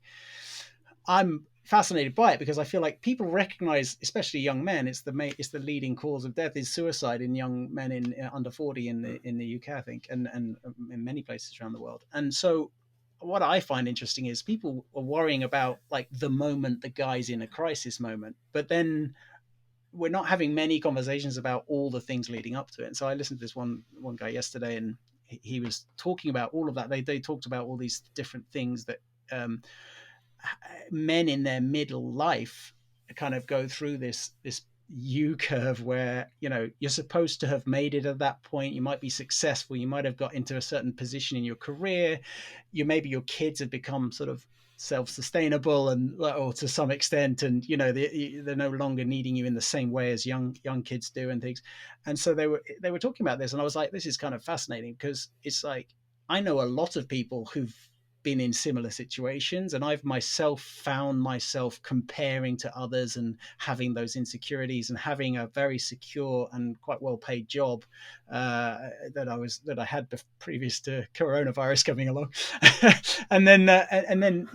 I'm fascinated by it because I feel like people recognize, especially young men, it's the leading cause of death is suicide in young men in under 40 in the UK, I think, and in many places around the world. And so what I find interesting is people are worrying about like the moment the guy's in a crisis moment, but then we're not having many conversations about all the things leading up to it. And so I listened to this one guy yesterday, and he was talking about all of that. They talked about all these different things that men in their middle life kind of go through this U curve where you're supposed to have made it at that point. You might be successful, you might have got into a certain position in your career, maybe your kids have become sort of self-sustainable and or to some extent, and they're no longer needing you in the same way as young kids do and things. And so they were talking about this, and I was like, this is kind of fascinating because it's like I know a lot of people who've been in similar situations, and I've myself found myself comparing to others and having those insecurities and having a very secure and quite well paid job that I had previous to coronavirus coming along. and then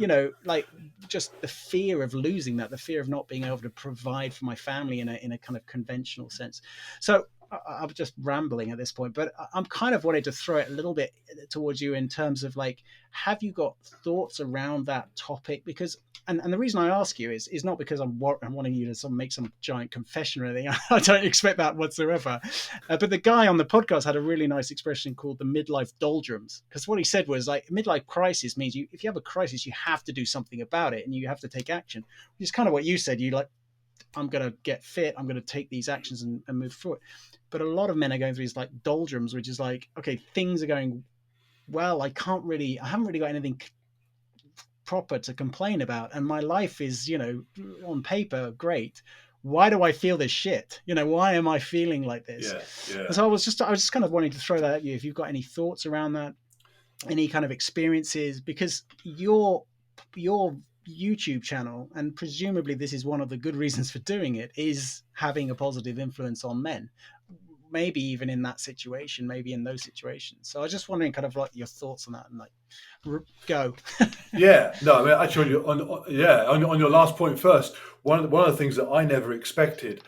like just the fear of losing that, the fear of not being able to provide for my family in a kind of conventional sense. So I'm just rambling at this point, but I'm kind of wanting to throw it a little bit towards you in terms of like, have you got thoughts around that topic? Because and the reason I ask you is not because I'm wanting you to make some giant confession or anything. I don't expect that whatsoever. But the guy on the podcast had a really nice expression called the midlife doldrums, because what he said was like midlife crisis means if you have a crisis, you have to do something about it and you have to take action, which is kind of what you said. You like, I'm going to get fit, I'm going to take these actions and move forward. But a lot of men are going through these like doldrums, which is like, okay, things are going well. I haven't really got anything proper to complain about, and my life is, on paper great. Why do I feel this shit? Why am I feeling like this? Yeah. And so I was just kind of wanting to throw that at you, if you've got any thoughts around that, any kind of experiences, because your YouTube channel, and presumably this is one of the good reasons for doing it, is having a positive influence on men, maybe even in that situation, maybe in those situations. So I was just wondering kind of like your thoughts on that, and like, go. Yeah, no, I mean, actually, on your last point first, one of the things that I never expected,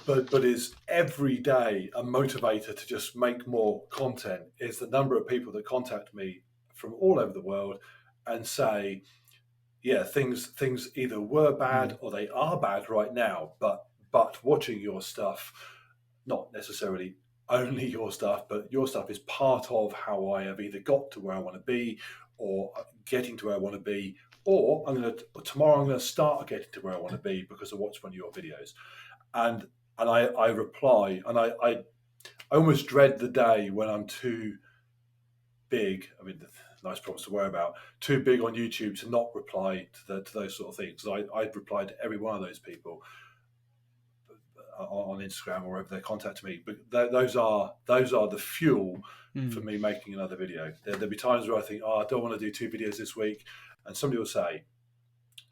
but is every day a motivator to just make more content, is the number of people that contact me from all over the world and say, yeah, things either were bad or they are bad right now, but watching your stuff, not necessarily only your stuff, but your stuff is part of how I have either got to where I want to be, or getting to where I want to be, or tomorrow I'm going to start getting to where I want to be because I watched one of your videos, and I reply, and I almost dread the day when I'm too big. I mean, nice problems to worry about. Too big on YouTube to not reply to those sort of things. I'd reply to every one of those people on Instagram or wherever they contact me. But those are the fuel for me making another video. There'll be times where I think, I don't want to do 2 videos this week, and somebody will say,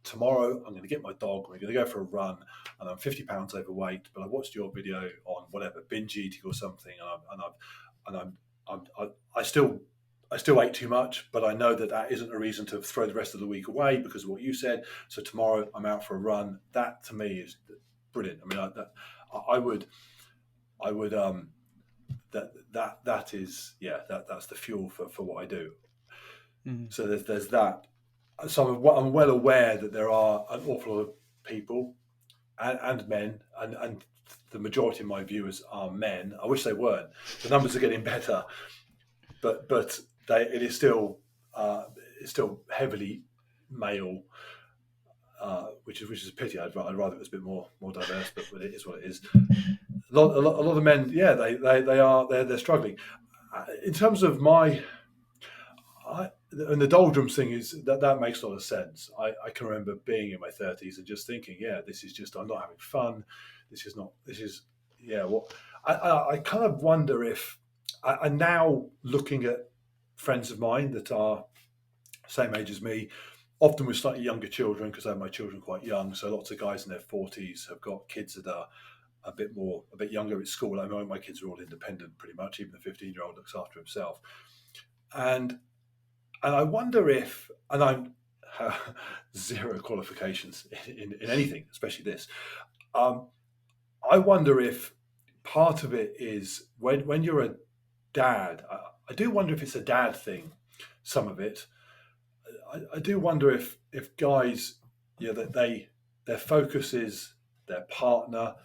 tomorrow I'm going to get my dog, we're going to go for a run, and I'm 50 pounds overweight, but I watched your video on whatever, binge eating or something, I still ate too much, but I know that isn't a reason to throw the rest of the week away because of what you said. So tomorrow I'm out for a run. That to me is brilliant. I mean, that's the fuel for what I do. So there's that. So I'm well aware that there are an awful lot of people and men, and the majority of my viewers are men. I wish they weren't. The numbers are getting better, but it's still heavily male, which is a pity. I'd rather it was a bit more diverse, but it is what it is. A lot of men, yeah, they're struggling. In terms of and the doldrums thing is that makes a lot of sense. I can remember being in my 30s and just thinking, yeah, this is just, I'm not having fun. I kind of wonder if I'm now looking at friends of mine that are same age as me, often with slightly younger children, because I have my children quite young. So lots of guys in their 40s have got kids that are a bit younger at school. I mean, my kids are all independent pretty much. Even the 15-year-old looks after himself. And I wonder if, and I'm zero qualifications in anything, especially this. I wonder if part of it is when you're a dad. I do wonder if it's a dad thing. Some of it. I do wonder if guys, that their focus is their partner,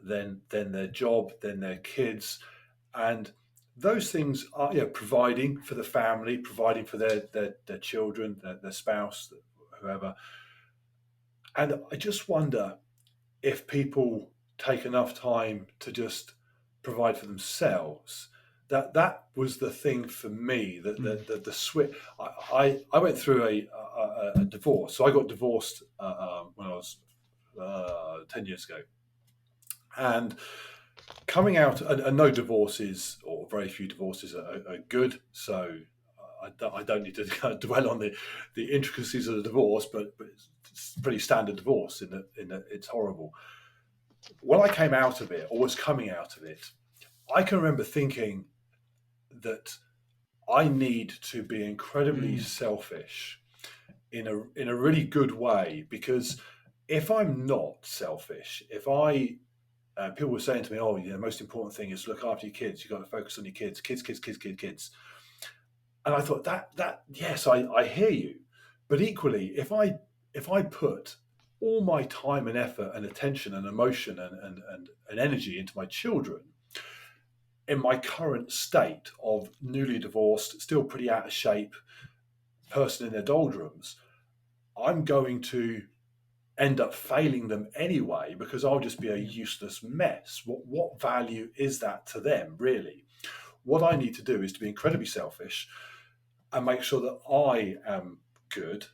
then their job, then their kids, and those things are providing for the family, providing for their children, their spouse, whoever. And I just wonder if people take enough time to just provide for themselves. That was the thing for me. The switch. I went through a divorce. So I got divorced when I was 10 years ago, and coming out, and no divorces, or very few divorces, are good. So I don't need to kind of dwell on the intricacies of the divorce, but it's pretty standard divorce in that it's horrible. When I came out of it, or was coming out of it, I can remember thinking that I need to be incredibly selfish in a really good way, because if I'm not selfish, if I people were saying to me, "Oh, the most important thing is to look after your kids. You've got to focus on your kids, kids." And I thought that yes, I hear you, But equally, if I put all my time and effort and attention and emotion and energy into my children in my current state of newly divorced, still pretty out of shape person in their doldrums, I'm going to end up failing them anyway because I'll just be a useless mess. What value is that to them, really? What I need to do is to be incredibly selfish and make sure that I am good,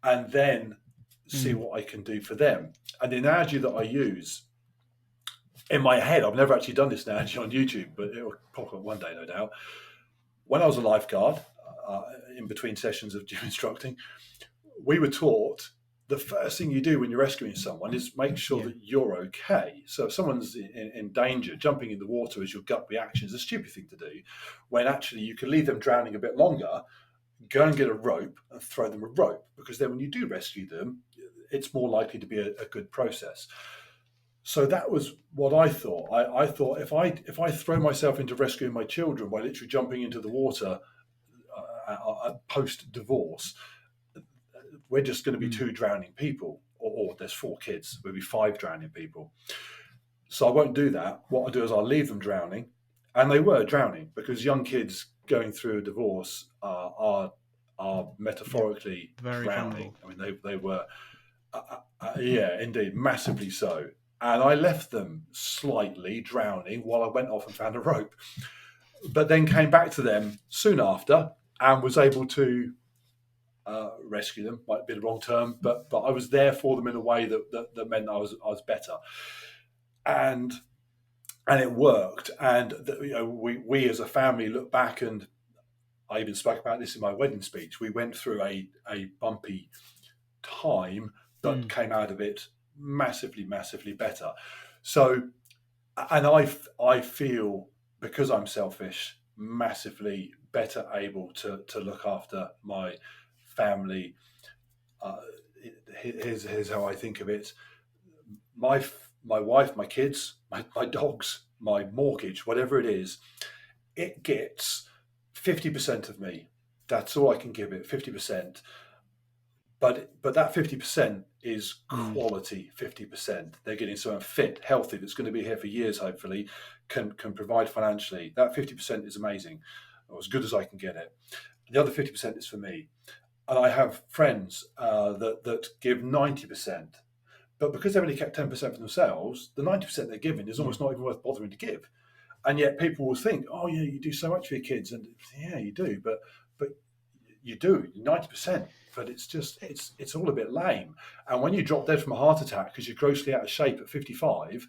and then see what I can do for them. And the analogy that I use in my head, I've never actually done this analogy on YouTube, but it will pop up one day, no doubt. When I was a lifeguard, in between sessions of gym instructing, we were taught the first thing you do when you're rescuing someone is make sure that you're okay. So if someone's in danger, jumping in the water is your gut reaction is a stupid thing to do, when actually you can leave them drowning a bit longer, go and get a rope and throw them a rope, because then when you do rescue them, it's more likely to be a good process. So that was what I thought. I thought if I throw myself into rescuing my children by literally jumping into the water post divorce, we're just going to be 2 drowning people, or there's 4 kids, we'll be 5 drowning people. So I won't do that. What I'll do is I'll leave them drowning, and they were drowning, because young kids going through a divorce are metaphorically very drowning. vulnerable. I mean, they were, yeah, indeed, massively so. And I left them slightly drowning while I went off and found a rope, but then came back to them soon after and was able to rescue them. Might be the wrong term, but I was there for them in a way that meant I was better, and it worked. And we as a family look back, and I even spoke about this in my wedding speech. We went through a bumpy time, but came out of it massively better. So, and I feel, because I'm selfish, massively better able to look after my family. Here's how I think of it: my wife, my kids, my dogs, my mortgage, whatever it is, it gets 50% of me. That's all I can give it, 50%. But that 50% is quality 50%. They're getting someone fit, healthy, that's going to be here for years, hopefully, can provide financially. That 50% is amazing, or as good as I can get it. The other 50% is for me. And I have friends that give 90%. But because they've only kept 10% for themselves, the 90% they're giving is almost not even worth bothering to give. And yet people will think, oh, yeah, you do so much for your kids. And yeah, you do. But you do 90%. But it's just, it's all a bit lame. And when you drop dead from a heart attack because you're grossly out of shape at 55,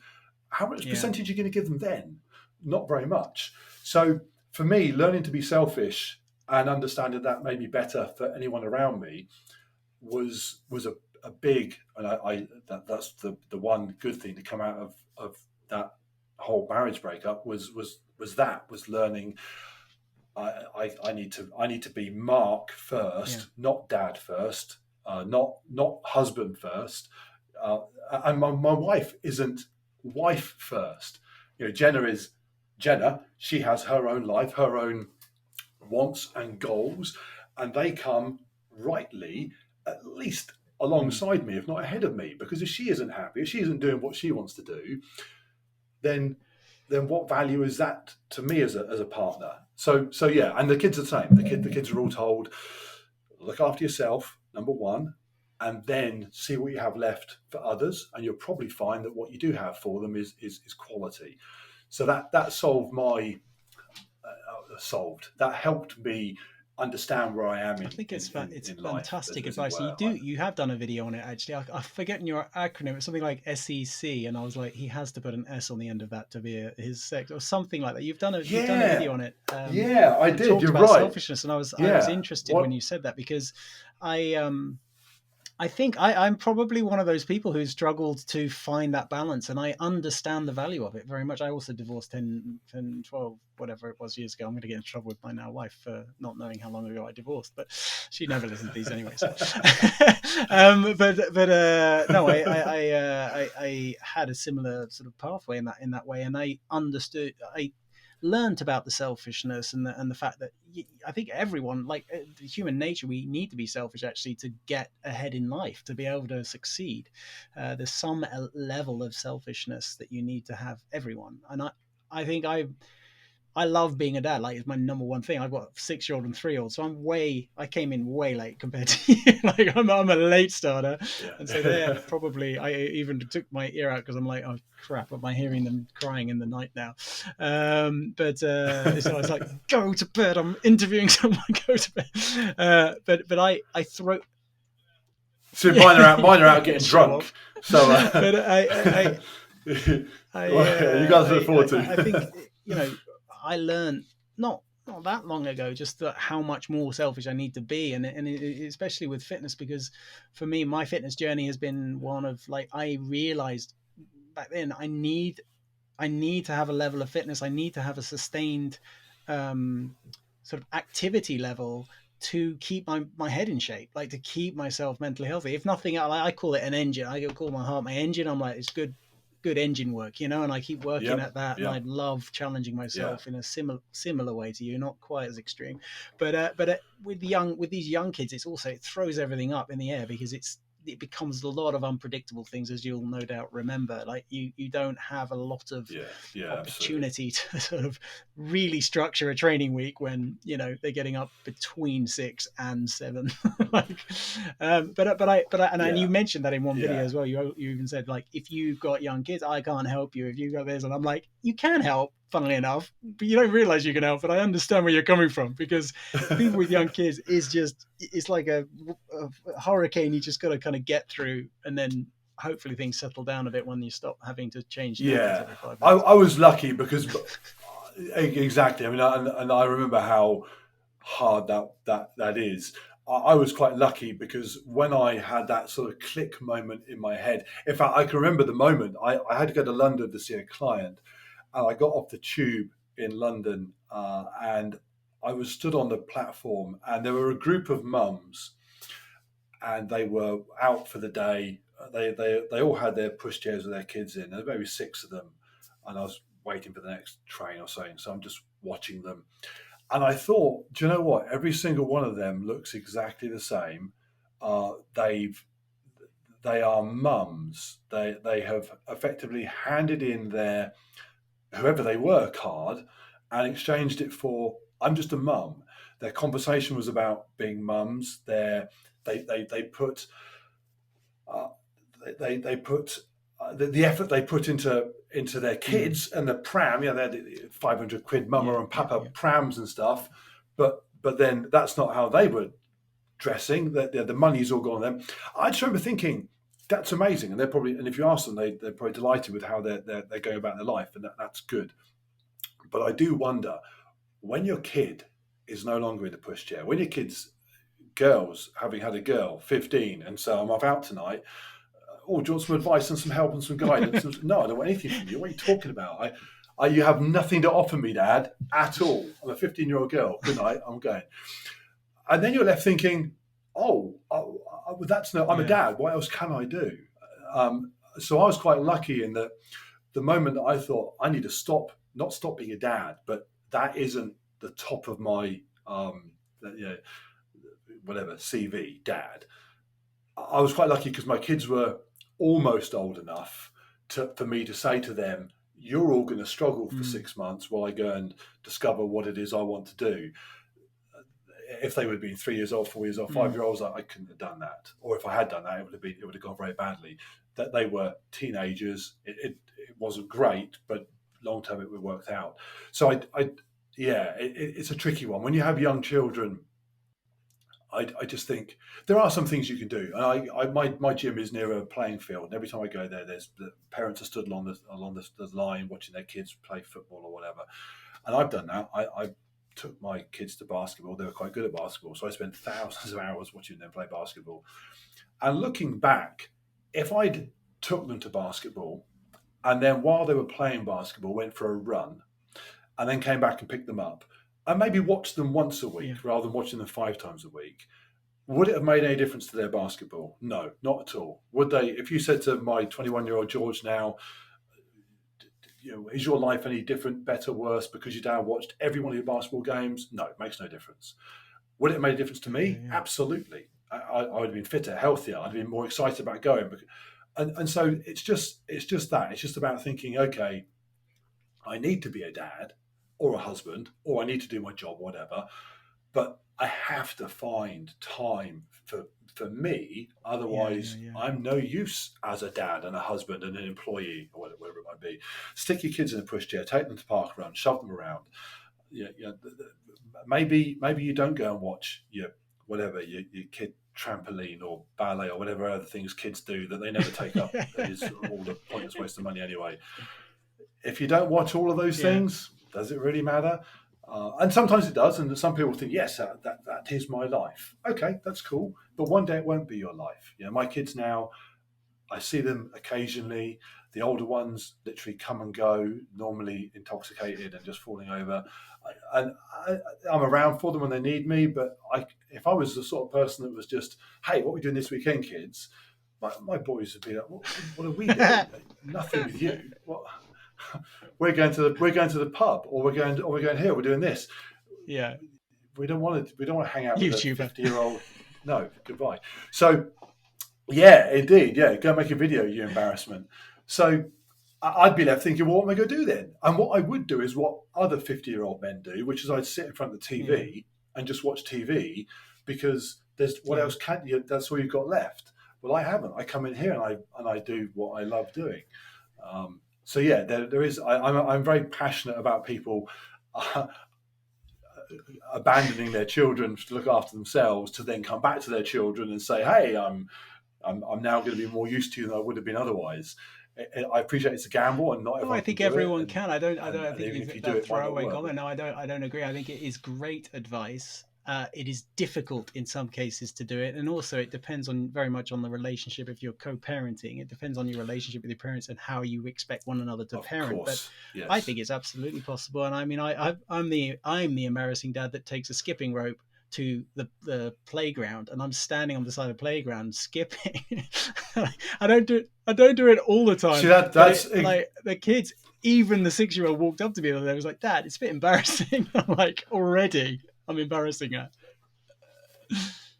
how much percentage are you going to give them then? Not very much. So for me, learning to be selfish and understanding that made me better for anyone around me was a big, and that's the one good thing to come out of that whole marriage breakup was learning. I need to be Mark first, not Dad first, not husband first, and my wife isn't wife first. Jenna is Jenna. She has her own life, her own wants and goals, and they come rightly at least alongside me, if not ahead of me. Because if she isn't happy, if she isn't doing what she wants to do, then what value is that to me as a partner? So yeah, and the kids are the same. The kids are all told, look after yourself, number one, and then see what you have left for others, and you'll probably find that what you do have for them is quality. So that solved that helped me understand where I am in, I think it's in fantastic life, advice. You have done a video on it, actually. I forget your acronym. It's something like SEC, and I was like, he has to put an S on the end of that to be his sex or something like that. You've done a video on it. Yeah, I did. You're about right. Selfishness, and I was interested when you said that, because I think I'm probably one of those people who struggled to find that balance, and I understand the value of it very much. I also divorced 10, 12, whatever it was, years ago. I'm going to get in trouble with my now wife for not knowing how long ago I divorced, but she never listened to these anyway. So. No, I had a similar sort of pathway in that way, and I understood. I learnt about the selfishness and the fact that I think everyone, like human nature, we need to be selfish actually to get ahead in life, to be able to succeed. There's some level of selfishness that you need to have, everyone. And I think I love being a dad. Like, it's my number one thing. I've got a 6-year-old and 3-year-old, so I came in way late compared to you. Like, I'm a late starter, and so they're probably. I even took my ear out because I'm like, oh crap, am I hearing them crying in the night now? So I was like, go to bed. I'm interviewing someone. Go to bed. But I throw. So mine are out getting drunk. Off. So, but you guys look forward to. I think I learned not that long ago just that how much more selfish I need to be, and especially with fitness, because for me my fitness journey has been one of, like, I realized back then I need to have a level of fitness. I need to have a sustained sort of activity level to keep my head in shape, like to keep myself mentally healthy. If nothing else, I call it an engine. I call my heart my engine. I'm like, it's good engine work, and I keep working at that. And I love challenging myself in a similar way to you, not quite as extreme, but with these young kids, it throws everything up in the air, because it becomes a lot of unpredictable things, as you'll no doubt remember. Like, you don't have a lot of opportunity to sort of really structure a training week when they're getting up between 6 and 7. And you mentioned that in one video as well. You even said, like, if you've got young kids, I can't help you if you've got this, and I'm like, you can help, funnily enough, but you don't realize you can help. But I understand where you're coming from, because people with young kids it's like a hurricane. You just got to kind of get through, and then hopefully things settle down a bit when you stop having to change. Every 5 minutes. I was lucky because exactly. I mean, and I remember how hard that is. I was quite lucky because when I had that sort of click moment in my head, in fact, I can remember the moment I had to go to London to see a client, and I got off the tube in London, and I was stood on the platform, and there were a group of mums, and they were out for the day. They all had their pushchairs with their kids in. There were maybe 6 of them, and I was waiting for the next train or something. So I'm just watching them, and I thought, do you know what? Every single one of them looks exactly the same. They are mums. They have effectively handed in their, whoever they were, card, and exchanged it for, I'm just a mum. Their conversation was about being mums. They put the effort they put into their kids and the pram. They had 500 quid mama and papa prams and stuff, but then that's not how they were dressing. The money's all gone on them. I just remember thinking, that's amazing, and and if you ask them, they're probably delighted with how they're going about their life, and that's good. But I do wonder, when your kid is no longer in the pushchair, when your kid's girls, having had a girl, 15, and so I'm off out tonight. Oh, do you want some advice and some help and some guidance? No, I don't want anything from you. What are you talking about? You have nothing to offer me, Dad, at all. I'm a 15-year-old girl. Good night, I'm going. And then you're left thinking, that's no. I'm a dad. What else can I do? So I was quite lucky in that the moment that I thought I need to not stop being a dad, but that isn't the top of my whatever CV, dad. I was quite lucky because my kids were almost old enough for me to say to them, you're all going to struggle for 6 months while I go and discover what it is I want to do. If they would have been 3 years old, 4 years old, 5-year-olds, I couldn't have done that. Or if I had done that, it would have gone very badly. That they were teenagers. It wasn't great, but long term it worked out. So it's a tricky one. When you have young children, I just think there are some things you can do. And my gym is near a playing field, and every time I go there, the parents are stood along the line watching their kids play football or whatever. And I've done that. I took my kids to basketball. They were quite good at basketball, so I spent thousands of hours watching them play basketball. And looking back, if I'd took them to basketball, and then while they were playing basketball, went for a run, and then came back and picked them up, and maybe watched them once a week rather than watching them 5 times a week, would it have made any difference to their basketball? No, not at all. Would they? If you said to my 21-year-old George now, is your life any different, better, worse because your dad watched every one of your basketball games? No, it makes no difference. Would it have made a difference to me? Yeah. Absolutely. I would have been fitter, healthier. I'd have been more excited about going. And so it's just that. It's just about thinking, okay, I need to be a dad or a husband, or I need to do my job, whatever. But I have to find time for me. Otherwise, Yeah. I'm no use as a dad and a husband and an employee or whatever it might be. Stick your kids in a pushchair, take them to park run, shove them around. Maybe you don't go and watch your kid trampoline or ballet or whatever other things kids do that they never take up. That is all the pointless waste of money anyway. If you don't watch all of those things, does it really matter? And sometimes it does, and some people think, yes, that is my life. Okay, that's cool, but one day it won't be your life. My kids now, I see them occasionally. The older ones literally come and go, normally intoxicated and just falling over. I'm around for them when they need me, but if I was the sort of person that was just, hey, what are we doing this weekend, kids? My boys would be like, what are we doing? Nothing with you. What? We're going to the pub, or we're going here. We're doing this. Yeah. We don't want to hang out YouTuber. with a 50-year-old. No, goodbye. So, yeah, indeed, yeah. Go make a video, you embarrassment. So, I'd be left thinking, well, what am I going to do then? And what I would do is what other 50-year-old men do, which is I'd sit in front of the TV and just watch TV, because there's what else can you? That's all you've got left. Well, I haven't. I come in here and I do what I love doing. So yeah, there is. I'm very passionate about people abandoning their children to look after themselves, to then come back to their children and say, "Hey, I'm now going to be more used to you than I would have been otherwise." I appreciate it's a gamble, and not everyone. I think can do everyone it, can. I don't think if you that do it, throwaway comment. No, I don't agree. I think it is great advice. It is difficult in some cases to do it, and also it depends very much on the relationship. If you're co-parenting, it depends on your relationship with your parents and how you expect one another to parent. Course, but yes. I think it's absolutely possible. And I mean, I'm the embarrassing dad that takes a skipping rope to the playground, and I'm standing on the side of the playground skipping. I don't do it all the time. See, that's like the kids. Even the 6-year-old walked up to me the other day. Was like, "Dad, it's a bit embarrassing." I'm like, already, I'm embarrassing her.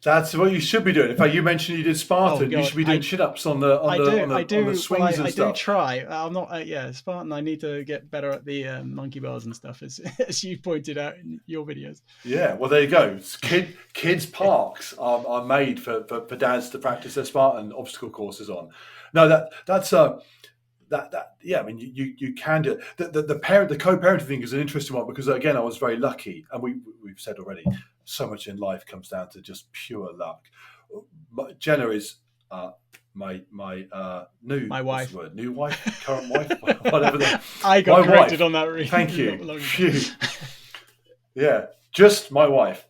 That's what you should be doing. In fact, you mentioned you did Spartan. You should be doing chin-ups on the swings and stuff. I do try. I'm not. Spartan. I need to get better at the monkey bars and stuff, as you pointed out in your videos. Yeah, well, there you go. Kids parks are made for dads to practice their Spartan obstacle courses on. No, that's yeah. I mean, you can do it. The co-parenting thing is an interesting one, because again, I was very lucky, and we've said already, so much in life comes down to just pure luck. Jenna is my new wife, new wife, current wife, whatever. I got corrected on that. Really. Thank you. Yeah, just my wife.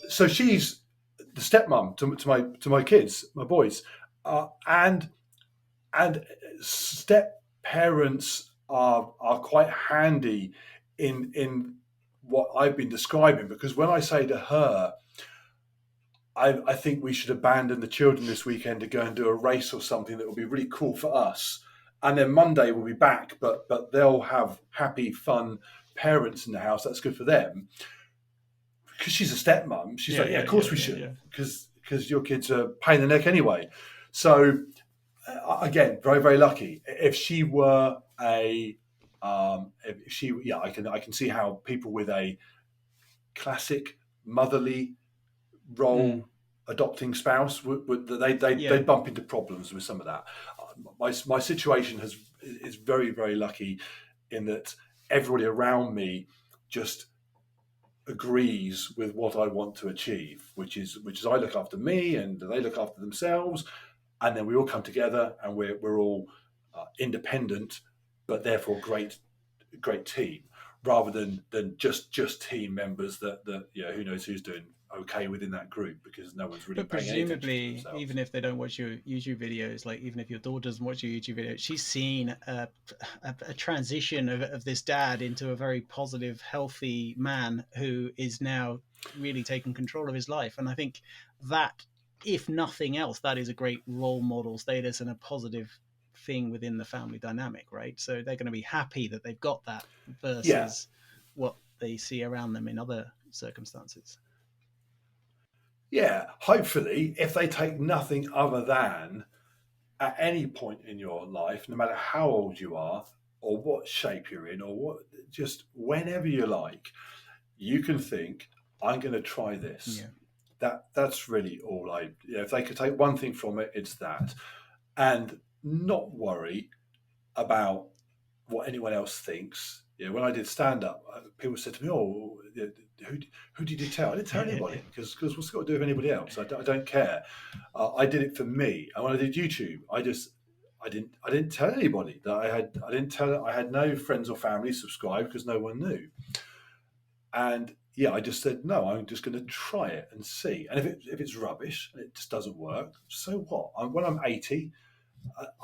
So she's the stepmom to my kids, my boys, and step parents are quite handy in what I've been describing, because when I say to her, I think we should abandon the children this weekend to go and do a race or something that will be really cool for us, and then Monday we'll be back, but they'll have happy, fun parents in the house. That's good for them. Because she's a stepmom, she's like, of course we should, because your kids are a pain in the neck anyway. So again, very, very lucky. If she were I can see how people with a classic motherly role adopting spouse they'd bump into problems with some of that. My situation is very, very lucky in that everybody around me just agrees with what I want to achieve, which is I look after me and they look after themselves, and then we all come together and we're all independent, but therefore great team, rather than just team members that who knows who's doing okay within that group, because no one's really. But presumably, even if they don't watch your YouTube videos, like even if your daughter doesn't watch your YouTube videos, she's seen a transition of this dad into a very positive, healthy man who is now really taking control of his life. And I think that, if nothing else, that is a great role model status and a positive thing within the family dynamic, right? So they're going to be happy that they've got that Yeah. versus what they see around them in other circumstances. Yeah. Hopefully, if they take nothing other than at any point in your life, no matter how old you are or what shape you're in or what, just whenever you like, you can think, I'm going to try this. Yeah. That's really all if they could take one thing from it, it's that. And not worry about what anyone else thinks. When I did stand up, people said to me, "Oh, who did you tell?" I didn't tell anybody because what's it got to do with anybody else? I don't care. I did it for me. And when I did YouTube, I didn't tell anybody that I didn't tell. I had no friends or family subscribe because no one knew. And yeah, I just said no. I'm just going to try it and see. And if it's rubbish and it just doesn't work, so what? When I'm 80,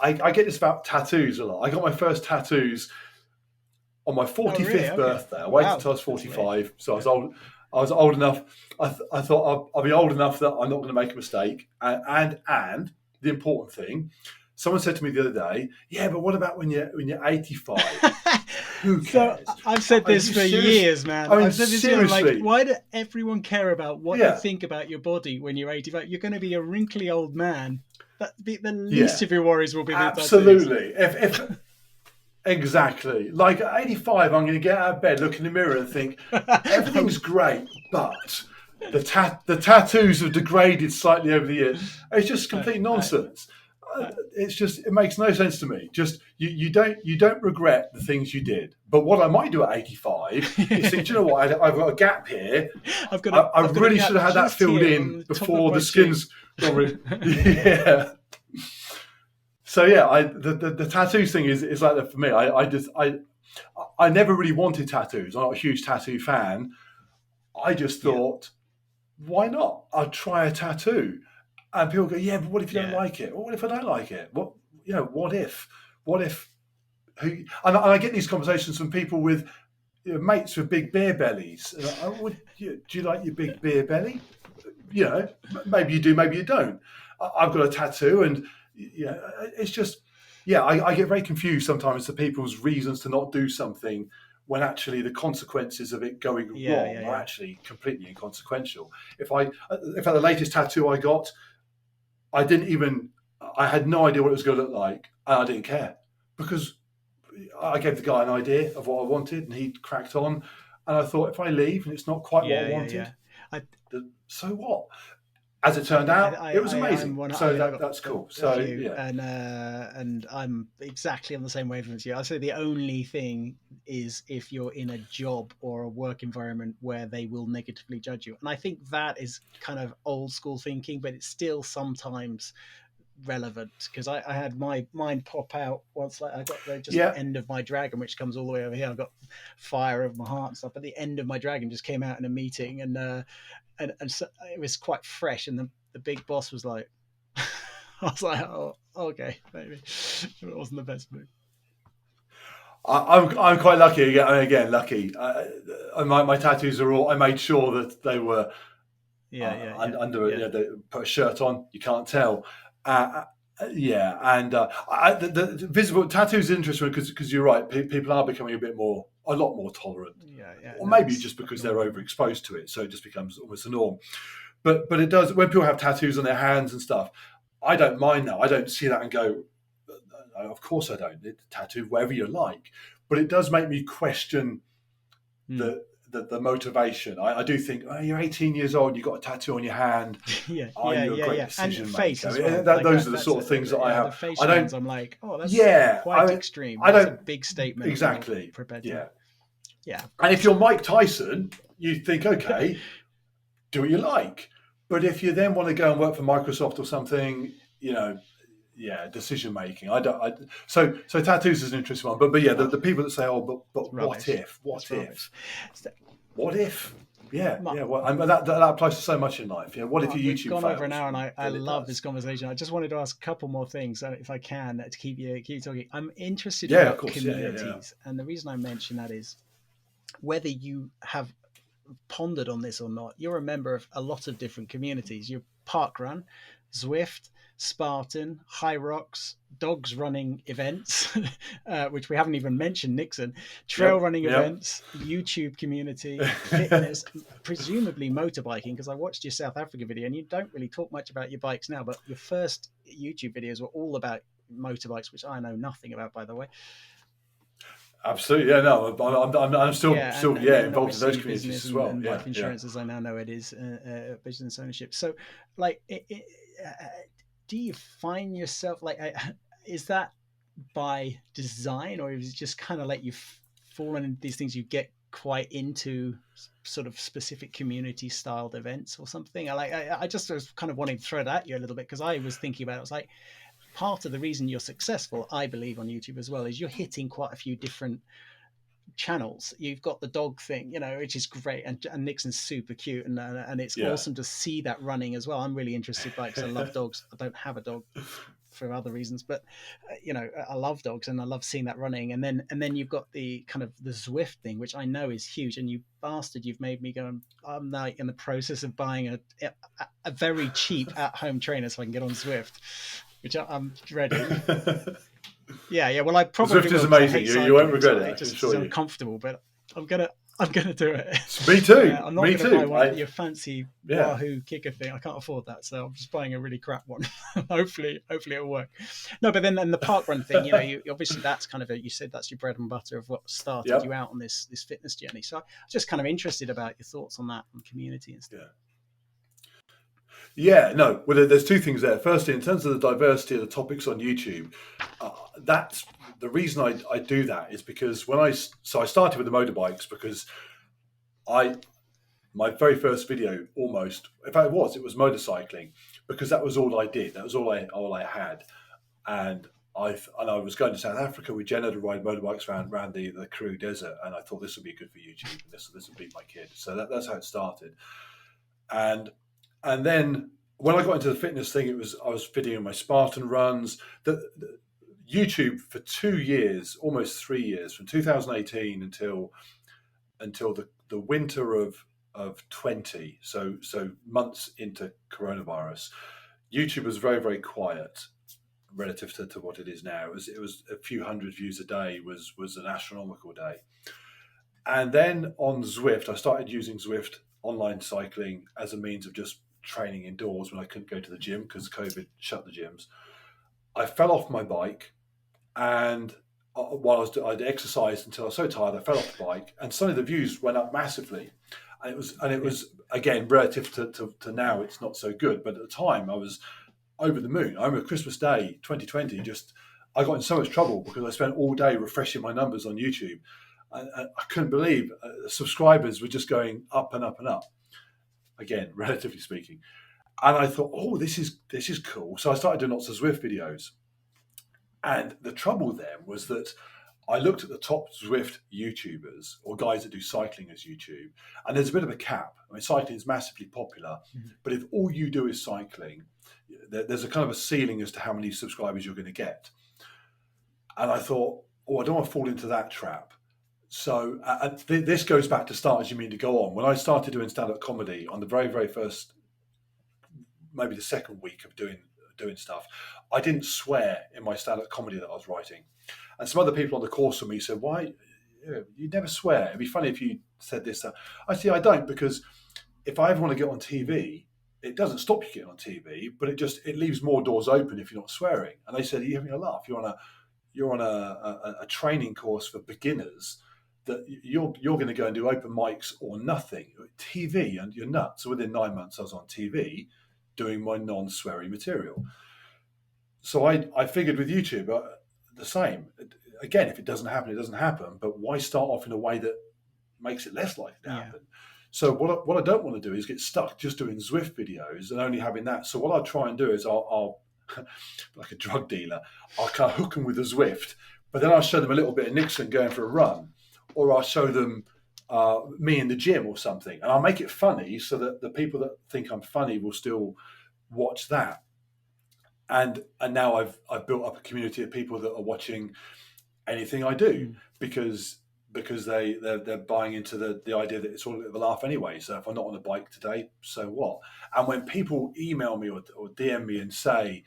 I get this about tattoos a lot. I got my first tattoos on my 45th really? Okay. birthday. I Wow. waited until I was 45, so I was old. I was old enough. I thought I'll be old enough that I'm not going to make a mistake. And the important thing, someone said to me the other day, "Yeah, but what about when you're 85?" Who cares? So I've said this for years, man. I mean, I've said this seriously. like, why do everyone care about what you think about your body when you're 85? You're going to be a wrinkly old man. The least of your worries will be absolutely. If exactly, like at 85, I'm going to get out of bed, look in the mirror, and think everything's great, but the tattoos have degraded slightly over the years. It's just complete nonsense. It makes no sense to me. Just you don't regret the things you did. But what I might do at 85 is think, do you know what? I've got a gap here. I really should have had that filled in before the skin's got rid. Yeah. So yeah, the tattoos thing is like that for me. I never really wanted tattoos. I'm not a huge tattoo fan. I just thought, why not? I'll try a tattoo. And people go, yeah, but what if you don't like it? Well, what if I don't like it? What if? And I get these conversations from people with mates with big beer bellies. Do you like your big beer belly? Maybe you do, maybe you don't. I've got a tattoo, and it's just, I get very confused sometimes to people's reasons to not do something when actually the consequences of it going wrong are actually completely inconsequential. If at the latest tattoo I got, I had no idea what it was going to look like, and I didn't care because I gave the guy an idea of what I wanted, and he cracked on. And I thought, if I leave and it's not quite what I wanted, so what? As it turned out, it was amazing. That's cool. So and I'm exactly on the same wavelength as you. I'd say the only thing is if you're in a job or a work environment where they will negatively judge you, and I think that is kind of old school thinking, but it's still sometimes relevant because I had my mind pop out once. Like I got the end of my dragon, which comes all the way over here. I got fire over my heart and stuff, but the end of my dragon just came out in a meeting, and so it was quite fresh, and the big boss was like, I was like, oh, okay, maybe it wasn't the best move. I'm quite lucky again. Lucky. My tattoos are all. I made sure that they were under. They put a shirt on. You can't tell. The visible tattoos is interesting because you're right. People are becoming a lot more tolerant. Or maybe just because they're overexposed to it, so it just becomes almost a norm. But it does when people have tattoos on their hands and stuff. I don't mind now. I don't see that and go, of course I don't. Tattoo whatever you like, but it does make me question the motivation. I do think, you're 18 years old, you've got a tattoo on your hand. Are you a great decision and maker? Face as well. Those are the sort of things that I have. The face I don't. ones, I'm like, that's quite extreme. That's a big statement. Exactly. Yeah. And if you're Mike Tyson, you think, okay, do what you like. But if you then want to go and work for Microsoft or something, decision making. So tattoos is an interesting one. But the people that say, but what if? What if? Yeah. Well, and that applies to so much in life. What if your YouTube We've gone fails? over an hour, and I love this conversation. I just wanted to ask a couple more things, if I can, to keep you talking. I'm interested about communities, and the reason I mention that is whether you have pondered on this or not, you're a member of a lot of different communities. You're Parkrun, Zwift, Spartan, High Rocks, dogs running events, which we haven't even mentioned, Nixon, trail running events, YouTube community, fitness, presumably motorbiking, because I watched your South Africa video and you don't really talk much about your bikes now, but your first YouTube videos were all about motorbikes, which I know nothing about, by the way. Absolutely, yeah. No, I'm still involved in those communities business as well. And life insurance, as I now know it is, business ownership. So, like, do you find yourself like, is that by design, or is it just kind of like you've fallen into these things? You get quite into sort of specific community styled events or something. I just was kind of wanting to throw that at you a little bit, because I was thinking about it. I was like, part of the reason you're successful, I believe, on YouTube as well, is you're hitting quite a few different channels. You've got the dog thing, which is great, and Nixon's super cute, and it's awesome to see that running as well. I'm really interested by it because I love dogs. I don't have a dog for other reasons, but I love dogs and I love seeing that running. And then you've got the kind of the Zwift thing, which I know is huge. And you bastard, you've made me go. I'm now in the process of buying a very cheap at-home trainer so I can get on Zwift, which I'm ready. Yeah. Well, I probably Zwift is amazing. You won't regret it. It's just uncomfortable, but I'm gonna do it. Me too. I'm not gonna buy one your fancy Wahoo kicker thing. I can't afford that, so I'm just buying a really crap one. hopefully it'll work. No, but then the parkrun thing, you obviously that's kind of you said that's your bread and butter of what started you out on this fitness journey. So I'm just kind of interested about your thoughts on that, on community and stuff. Yeah, no. Well, there's two things there. Firstly, in terms of the diversity of the topics on YouTube, that's the reason I do that is because I started with the motorbikes because my very first video almost, in fact, it was motorcycling, because that was all I did. That was all I had, and I was going to South Africa with Jenna to ride motorbikes around the Karoo Desert, and I thought this would be good for YouTube, and this would beat my kid. So that's how it started, and then when I got into the fitness thing, I was videoing my Spartan runs. The YouTube for 2 years, almost 3 years, from 2018 until the winter of 20, so months into coronavirus, YouTube was very, very quiet relative to what it is now. It was a few hundred views a day was an astronomical day. And then on Zwift, I started using Zwift online cycling as a means of just training indoors when I couldn't go to the gym because COVID shut the gyms. I fell off my bike, and while I'd exercised until I was so tired, I fell off the bike, and suddenly the views went up massively. And it was again, relative to now, it's not so good. But at the time, I was over the moon. I remember Christmas Day 2020. I got in so much trouble because I spent all day refreshing my numbers on YouTube. I couldn't believe subscribers were just going up and up and up. Again, relatively speaking, and I thought, oh, this is cool. So I started doing lots of Zwift videos, and the trouble then was that I looked at the top Zwift YouTubers or guys that do cycling as YouTube, and there's a bit of a cap. I mean, cycling is massively popular, but if all you do is cycling, there's a kind of a ceiling as to how many subscribers you're going to get. And I thought, oh, I don't want to fall into that trap. So this goes back to Start As You Mean to Go On. When I started doing stand-up comedy on the very, very first, maybe the second week of doing stuff, I didn't swear in my stand-up comedy that I was writing. And some other people on the course with me said, why? You never swear. It'd be funny if you said this. I see, I don't, because if I ever want to get on TV, it doesn't stop you getting on TV, but it leaves more doors open if you're not swearing. And they said, are you having a laugh? You're on a training course for beginners that you're going to go and do open mics or nothing. TV, and you're nuts. So within 9 months, I was on TV doing my non-sweary material. So I figured with YouTube, the same. Again, if it doesn't happen, it doesn't happen. But why start off in a way that makes it less likely to happen? So what I don't want to do is get stuck just doing Zwift videos and only having that. So what I'll try and do is I'll like a drug dealer, I'll kind of hook them with a Zwift, but then I'll show them a little bit of Nixon going for a run, or I'll show them me in the gym or something, and I'll make it funny so that the people that think I'm funny will still watch that. And now I've built up a community of people that are watching anything I do, because because they're buying into the idea that it's all a bit of a laugh anyway. So if I'm not on a bike today, so what? And when people email me or DM me and say,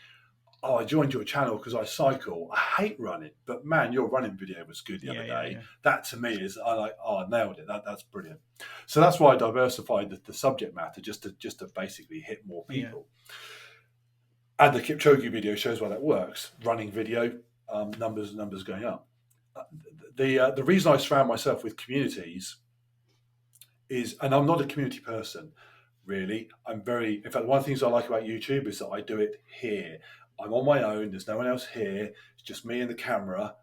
"Oh, I joined your channel because I cycle. I hate running, but man, your running video was good the other day." That to me is, I like, oh, I nailed it. That's brilliant. So that's why I diversified the subject matter just to basically hit more people. And the Kipchoge video shows why that works. Running video, numbers going up. The reason I surround myself with communities is, and I'm not a community person, really. In fact, one of the things I like about YouTube is that I do it here. I'm on my own. There's no one else here. It's just me and the camera.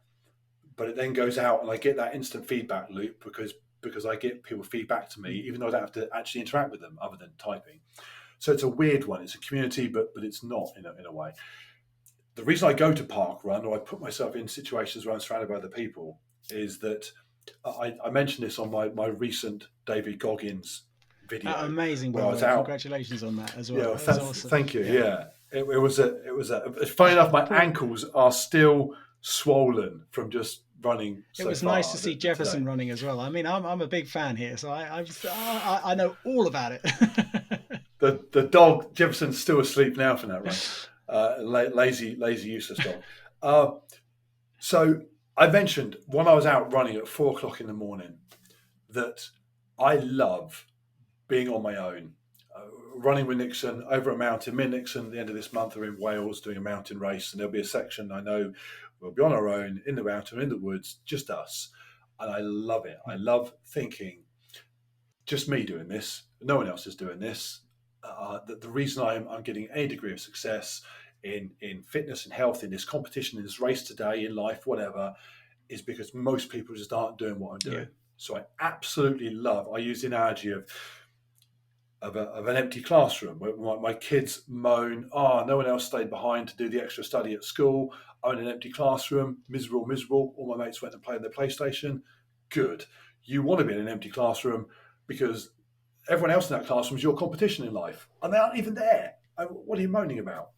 But it then goes out and I get that instant feedback loop because I get people feedback to me, even though I don't have to actually interact with them other than typing. So it's a weird one. It's a community, but it's not in a way. The reason I go to park run, or I put myself in situations where I'm surrounded by other people, is that I mentioned this on my recent David Goggins video. Amazing, by the way. Congratulations on that as well. Yeah, awesome. Thank you. Yeah, it was funny enough. My ankles are still swollen from just running. It was nice to see Jefferson running as well. I mean, I'm a big fan here, so I know all about it. The dog Jefferson's still asleep now from that run. Lazy, useless dog. So I mentioned when I was out running at 4:00 in the morning that I love being on my own, running with Nixon over a mountain. Me and Nixon at the end of this month are in Wales doing a mountain race, and there'll be a section I know we'll be on our own in the mountain, in the woods, just us. And I love it. I love thinking, just me doing this. No one else is doing this. The reason I'm getting any degree of success in fitness and health, in this competition, in this race today, in life, whatever, is because most people just aren't doing what I'm doing. So I absolutely love, I use the analogy of an empty classroom where my kids moan, "Oh, no one else stayed behind to do the extra study at school. I'm in an empty classroom, miserable. All my mates went and played on their PlayStation." Good. You want to be in an empty classroom because everyone else in that classroom is your competition in life, and they aren't even there. What are you moaning about?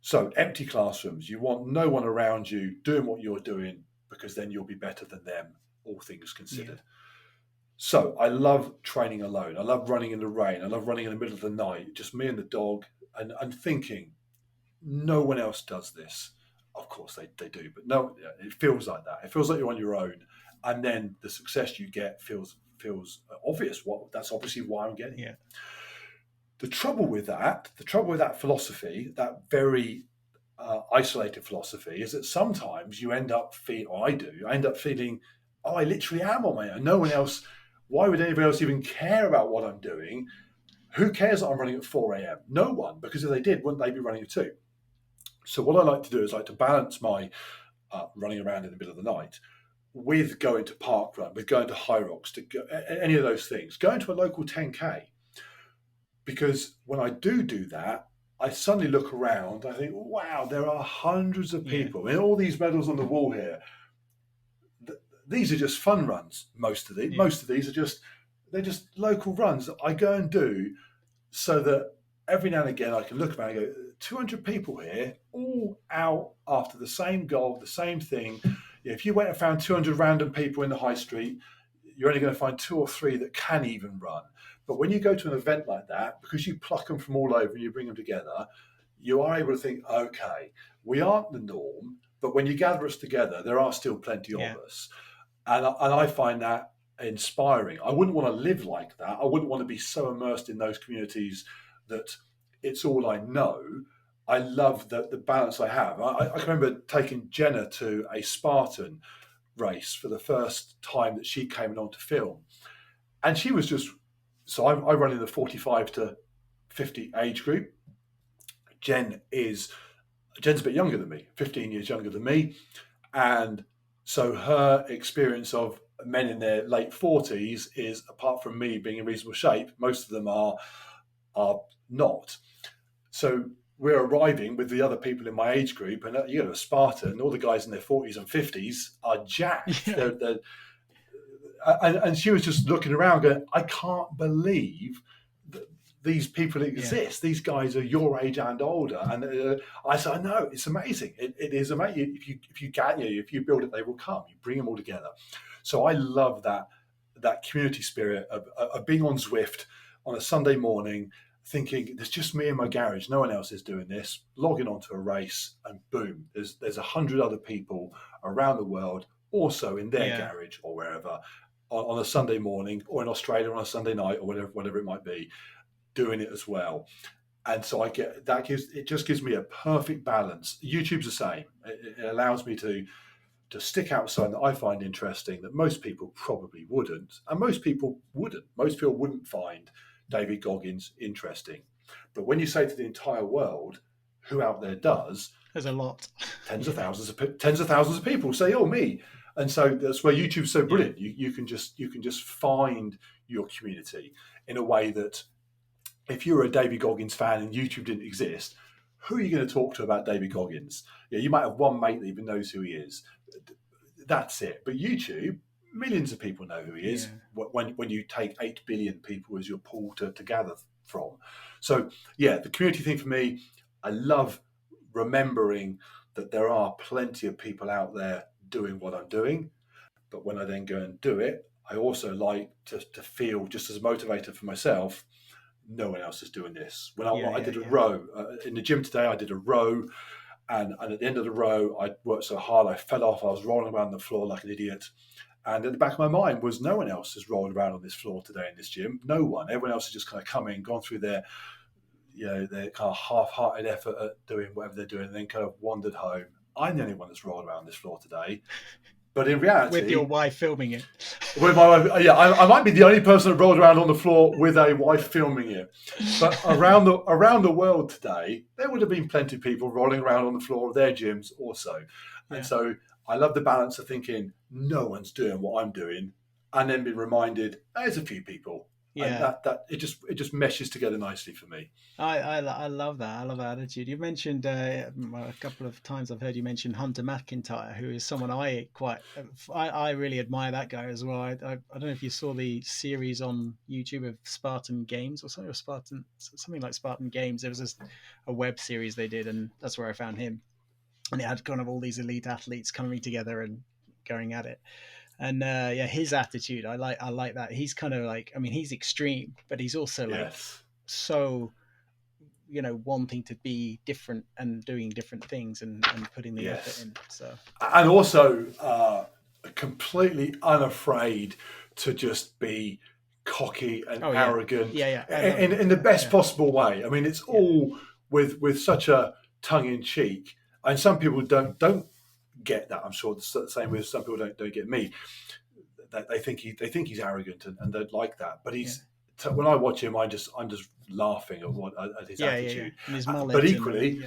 So empty classrooms, you want no one around you doing what you're doing, because then you'll be better than them, all things considered. So I love training alone. I love running in the rain. I love running in the middle of the night, just me and the dog, and thinking, no one else does this. Of course they do, but no, it feels like that. It feels like you're on your own, and then the success you get feels obvious. That's obviously why I'm getting it. The trouble with that philosophy, that very isolated philosophy, is that sometimes you end up feeling, oh, I literally am on my own. No one else. Why would anybody else even care about what I'm doing? Who cares that I'm running at 4 a.m.? No one, because if they did, wouldn't they be running at 2? So what I like to do is to balance my running around in the middle of the night with going to park run, with going to high rocks, to go, any of those things, going to a local 10K. Because when I do that, I suddenly look around, I think, wow, there are hundreds of people, and all these medals on the wall here. These are just fun runs. Most of these are they're just local runs that I go and do, so that every now and again I can look around and go, 200 people here, all out after the same goal, the same thing. If you went and found 200 random people in the high street, you're only going to find 2 or 3 that can even run. But when you go to an event like that, because you pluck them from all over and you bring them together, you are able to think, okay, we aren't the norm, but when you gather us together, there are still plenty of us. And I find that inspiring. I wouldn't want to live like that. I wouldn't want to be so immersed in those communities that it's all I know. I love the balance I have. I can remember taking Jenna to a Spartan race for the first time that she came along to film. And she was just, so I run in the 45 to 50 age group. Jen's a bit younger than me, 15 years younger than me. And so her experience of men in their late 40s is, apart from me being in reasonable shape, most of them are not. So we're arriving with the other people in my age group, and you know, a Spartan, all the guys in their 40s and 50s are jacked. And she was just looking around going, I can't believe these people exist. These guys are your age and older. And I said, no, it's amazing. It is amazing. If you build it, they will come. You bring them all together. So I love that community spirit of being on Zwift on a Sunday morning, thinking there's just me in my garage, no one else is doing this, logging onto a race, and boom, there's 100 other people around the world also in their garage or wherever on a Sunday morning, or in Australia on a Sunday night, or whatever it might be, doing it as well. And so it just gives me a perfect balance. YouTube's the same. It allows me to stick out something that I find interesting that most people probably wouldn't. And most people wouldn't find David Goggins interesting. But when you say to the entire world, who out there does, there's a lot. tens of thousands of people say, oh, me. And so that's where YouTube's so brilliant. You can just find your community in a way that if you were a David Goggins fan and YouTube didn't exist, who are you going to talk to about David Goggins? Yeah, you might have one mate that even knows who he is. That's it. But YouTube, millions of people know who he is when you take 8 billion people as your pool to gather from. So, the community thing for me, I love remembering that there are plenty of people out there doing what I'm doing. But when I then go and do it, I also like to feel just as a motivator for myself, no one else is doing this. When I did a row in the gym today, I did a row. And at the end of the row, I worked so hard, I fell off. I was rolling around the floor like an idiot. And in the back of my mind was, no one else has rolled around on this floor today in this gym. No one. Everyone else has just kind of come in, gone through their kind of half-hearted effort at doing whatever they're doing, and then kind of wandered home. I'm the only one that's rolled around this floor today. But in reality, with your wife filming it. With my wife, I might be the only person that rolled around on the floor with a wife filming it. But around the world today, there would have been plenty of people rolling around on the floor of their gyms also. And so I love the balance of thinking no one's doing what I'm doing, and then be reminded there's a few people. And that it just meshes together nicely for me. I love that. I love that attitude. You've mentioned a couple of times I've heard you mention Hunter McIntyre, who is someone I really admire that guy as well. I don't know if you saw the series on YouTube of Spartan Games or something like Spartan Games. There was a web series they did, and that's where I found him. And it had kind of all these elite athletes coming together and going at it. And his attitude, I like that. He's kind of like, I mean, he's extreme, but he's also like so, wanting to be different and doing different things and putting the effort in. So, and also completely unafraid to just be cocky and arrogant in the best possible way. I mean, it's all with such a tongue in cheek, and some people don't get that. I'm sure the same with some people don't get me. That they think he's arrogant and don't like that. But when I watch him, I'm just laughing at his attitude. And his mullet, but equally,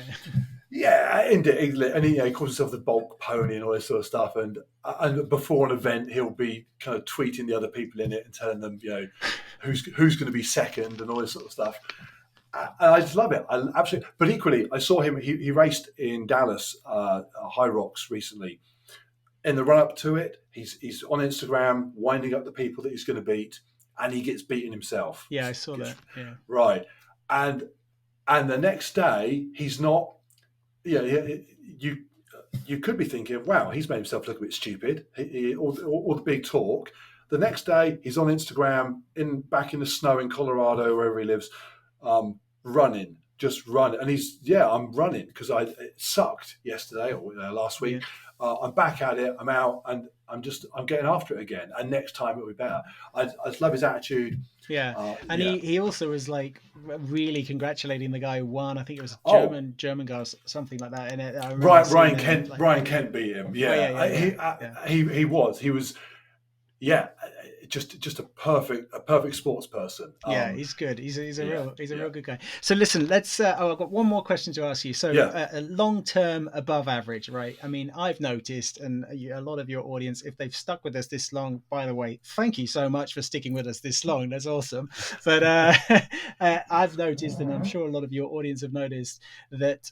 indeed, and he calls himself the bulk pony and all this sort of stuff. And before an event, he'll be kind of tweeting the other people in it and telling them, who's going to be second and all this sort of stuff. And I just love it. I absolutely. But equally, I saw him. He raced in Dallas, High Rocks recently. In the run up to it, he's on Instagram winding up the people that he's going to beat, and he gets beaten himself. Yeah, I saw that. Yeah. Right, and the next day he's not. You could be thinking, wow, he's made himself look a bit stupid. All the big talk. The next day he's on Instagram back in the snow in Colorado, wherever he lives. Running, just run, and I'm running because it sucked yesterday or last week. I'm back at it. I'm out, and I'm getting after it again. And next time it'll be better. I just love his attitude. He also was like really congratulating the guy who won. I think it was a German guy or something like that. And Ryan Kent. Ryan Kent beat him. He was. Just a perfect sports person. He's good. He's a real good guy. So listen, let's. I've got one more question to ask you. So, long term, above average, right? I mean, I've noticed, and a lot of your audience, if they've stuck with us this long, by the way, thank you so much for sticking with us this long. That's awesome. But I've noticed, and I'm sure a lot of your audience have noticed that,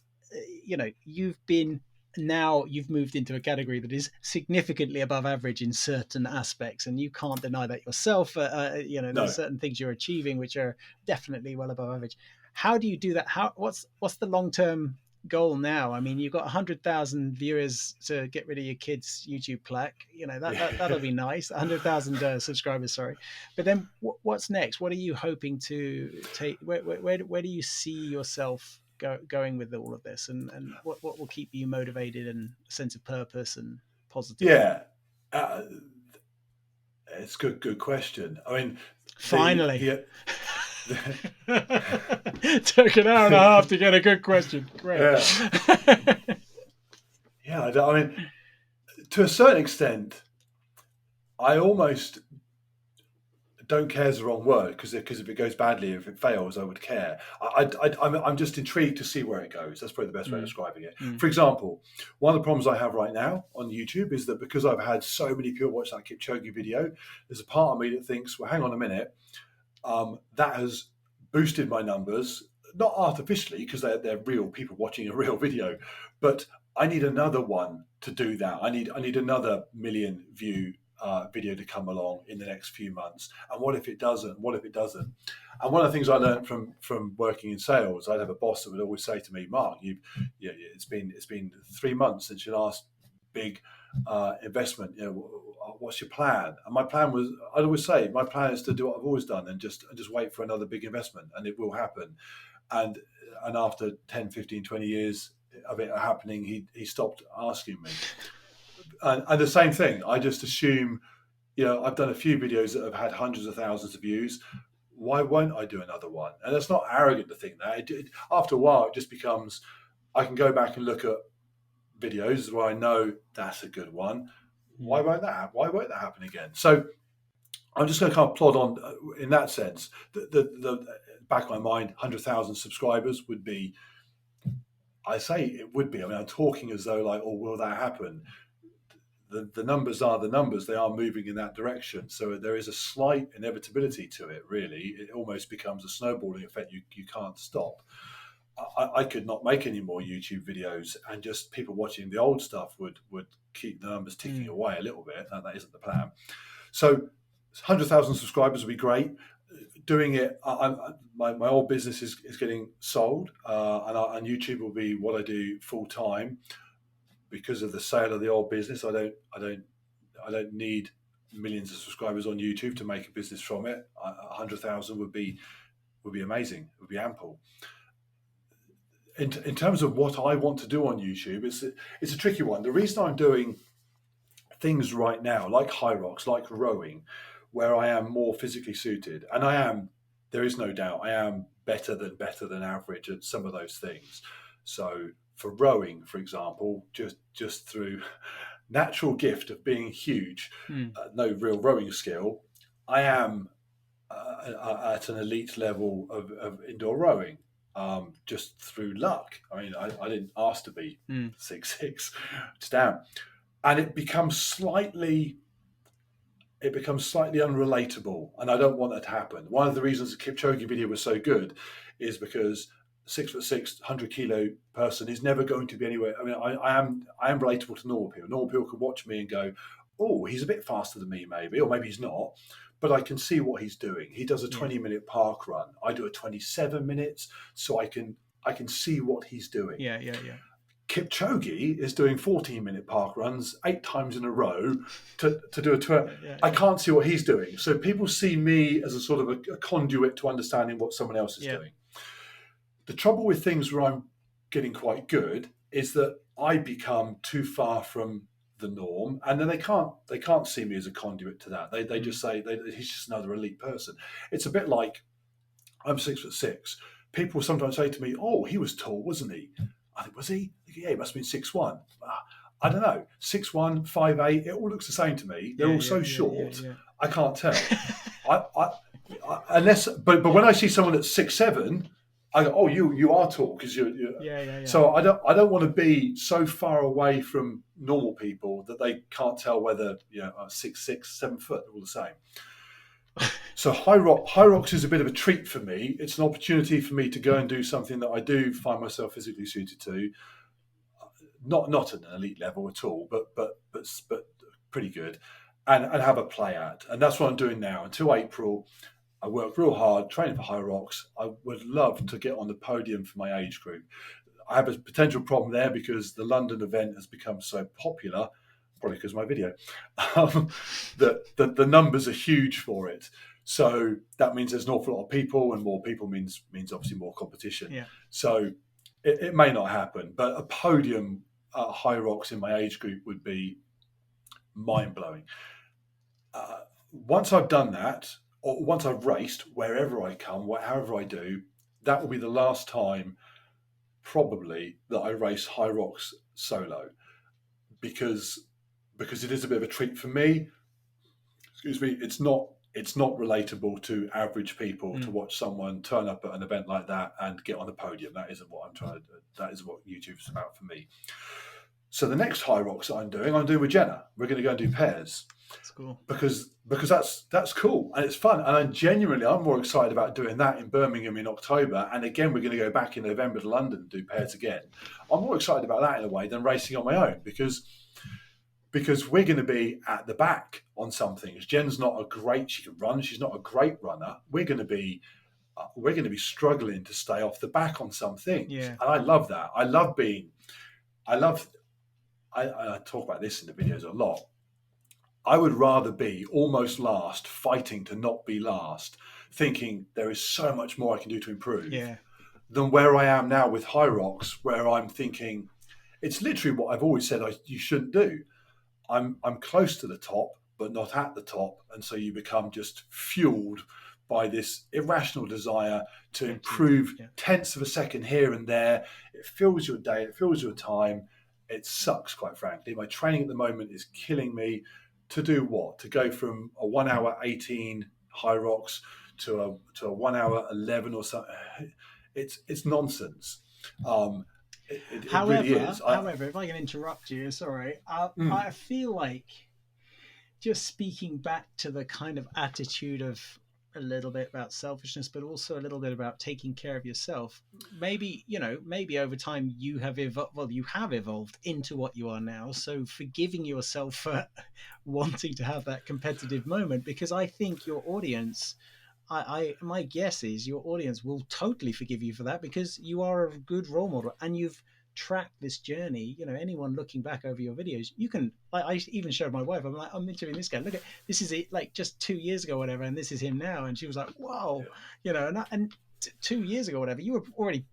you've been now you've moved into a category that is significantly above average in certain aspects, and you can't deny that yourself. There's No. certain things you're achieving which are definitely well above average. How do you do that? What's the long term goal now? I mean, you've got 100,000 viewers to get rid of your kids' YouTube plaque. That'll be nice. 100,000 subscribers, sorry. But then what's next? What are you hoping to take? Where do you see yourself going with all of this, and what will keep you motivated and a sense of purpose and positive? Yeah. It's good question. I mean, Finally. the Took an hour and a half to get a good question. Great. Yeah. I mean, to a certain extent, I almost don't care is the wrong word, because if it goes badly, if it fails, I would care. I'm just intrigued to see where it goes. That's probably the best way of describing it. For example, one of the problems I have right now on YouTube is that because I've had so many people watch that Kipchoge video, there's a part of me that thinks, well, hang on a minute, that has boosted my numbers, not artificially, because they're real people watching a real video, but I need another one to do that. I need another million view video to come along in the next few months. And what if it doesn't? What if it doesn't? And one of the things I learned from working in sales, I'd have a boss that would always say to me, Mark, it's been 3 months since your last big investment. What's your plan? And my plan was, I'd always say, my plan is to do what I've always done and just wait for another big investment, and it will happen. And after 10, 15, 20 years of it happening, he stopped asking me. And the same thing, I just assume, I've done a few videos that have had hundreds of thousands of views. Why won't I do another one? And it's not arrogant to think that. After a while, it just becomes, I can go back and look at videos where I know that's a good one. Why won't that happen again? So I'm just going to kind of plod on in that sense. The back of my mind, 100,000 subscribers would be, I say it would be. I mean, I'm talking as though like, oh, will that happen? The numbers are the numbers. They are moving in that direction. So there is a slight inevitability to it, really. It almost becomes a snowballing effect you can't stop. I could not make any more YouTube videos, and just people watching the old stuff would keep the numbers ticking away a little bit. That isn't the plan. So 100,000 subscribers would be great. Doing it, my old business is getting sold, and YouTube will be what I do full time. Because of the sale of the old business, I don't need millions of subscribers on YouTube to make a business from it. 100,000 would be amazing. Would be ample. In terms of what I want to do on YouTube, it's a tricky one. The reason I'm doing things right now, like high rocks, like rowing, where I am more physically suited, and I am, there is no doubt, I am better than average at some of those things. So for rowing, for example, just through natural gift of being huge, no real rowing skill, I am at an elite level of indoor rowing, just through luck. I mean, I didn't ask to be 6'6", just am. And it becomes slightly unrelatable, and I don't want that to happen. One of the reasons the Kipchoge video was so good is because 6'6", 100-kilo person is never going to be anywhere. I mean, I am relatable to normal people. Normal people could watch me and go, "Oh, he's a bit faster than me, maybe," or maybe he's not. But I can see what he's doing. He does a 20-minute park run. I do a 27 minutes, so I can see what he's doing. Yeah. Kipchoge is doing 14-minute park runs 8 times in a row to do a tour. I can't see what he's doing. So people see me as a sort of a conduit to understanding what someone else is doing. The trouble with things where I'm getting quite good is that I become too far from the norm, and then they can't see me as a conduit to that. They just say he's just another elite person. It's a bit like, I'm 6'6". People sometimes say to me, "Oh, he was tall, wasn't he?" I think, was he? Yeah, he must have been 6'1". I don't know, 6'1", 5'8". It all looks the same to me. They're all so short. I can't tell. But when I see someone that's 6'7", I go, "Oh, you are tall because you're." So I don't want to be so far away from normal people that they can't tell whether 6'6", 7 foot, all the same. So high rocks is a bit of a treat for me. It's an opportunity for me to go and do something that I do find myself physically suited to. not at an elite level at all, but pretty good, and have a play at. And that's what I'm doing now. Until April, I work real hard training for High Rocks. I would love to get on the podium for my age group. I have a potential problem there because the London event has become so popular, probably because of my video, that the numbers are huge for it. So that means there's an awful lot of people, and more people means obviously more competition. Yeah. So it may not happen, but a podium at High Rocks in my age group would be mind-blowing. Once I've done that, or once I've raced, wherever I come, however I do, that will be the last time probably that I race High Rocks solo, because it is a bit of a treat for me. Excuse me, it's not relatable to average people to watch someone turn up at an event like that and get on the podium. That isn't what I'm trying to do. That isn't what YouTube's about for me. So the next High Rocks that I'm doing with Jenna. We're going to go and do pairs. That's cool. Because that's cool and it's fun. And I'm more excited about doing that in Birmingham in October. And again, we're going to go back in November to London and do pairs again. I'm more excited about that in a way than racing on my own, because we're going to be at the back on something. Jen's she can run. She's not a great runner. We're going to be struggling to stay off the back on some things. Yeah. And I love that. I talk about this in the videos a lot. I would rather be almost last, fighting to not be last, thinking there is so much more I can do to improve, than where I am now with High Rocks, where I'm thinking it's literally what I've always said you shouldn't do. I'm close to the top, but not at the top, and so you become just fueled by this irrational desire to improve tenths of a second here and there. It fills your day, it fills your time. It sucks, quite frankly. My training at the moment is killing me. To do what? To go from a 1 hour 18 High Rocks to a 1 hour 11 or something. It's nonsense. It really is. However, if I can interrupt you, sorry. I feel like, just speaking back to the kind of attitude of a little bit about selfishness, but also a little bit about taking care of yourself. Maybe over time you have evolved into what you are now. So forgiving yourself for wanting to have that competitive moment, because I think your audience, my guess is your audience will totally forgive you for that, because you are a good role model and you've tracked this journey. Anyone looking back over your videos, you can, I even showed my wife, I'm interviewing this guy, look at, this is it, like just 2 years ago, whatever, and this is him now. And she was like, wow, and 2 years ago, whatever, you were already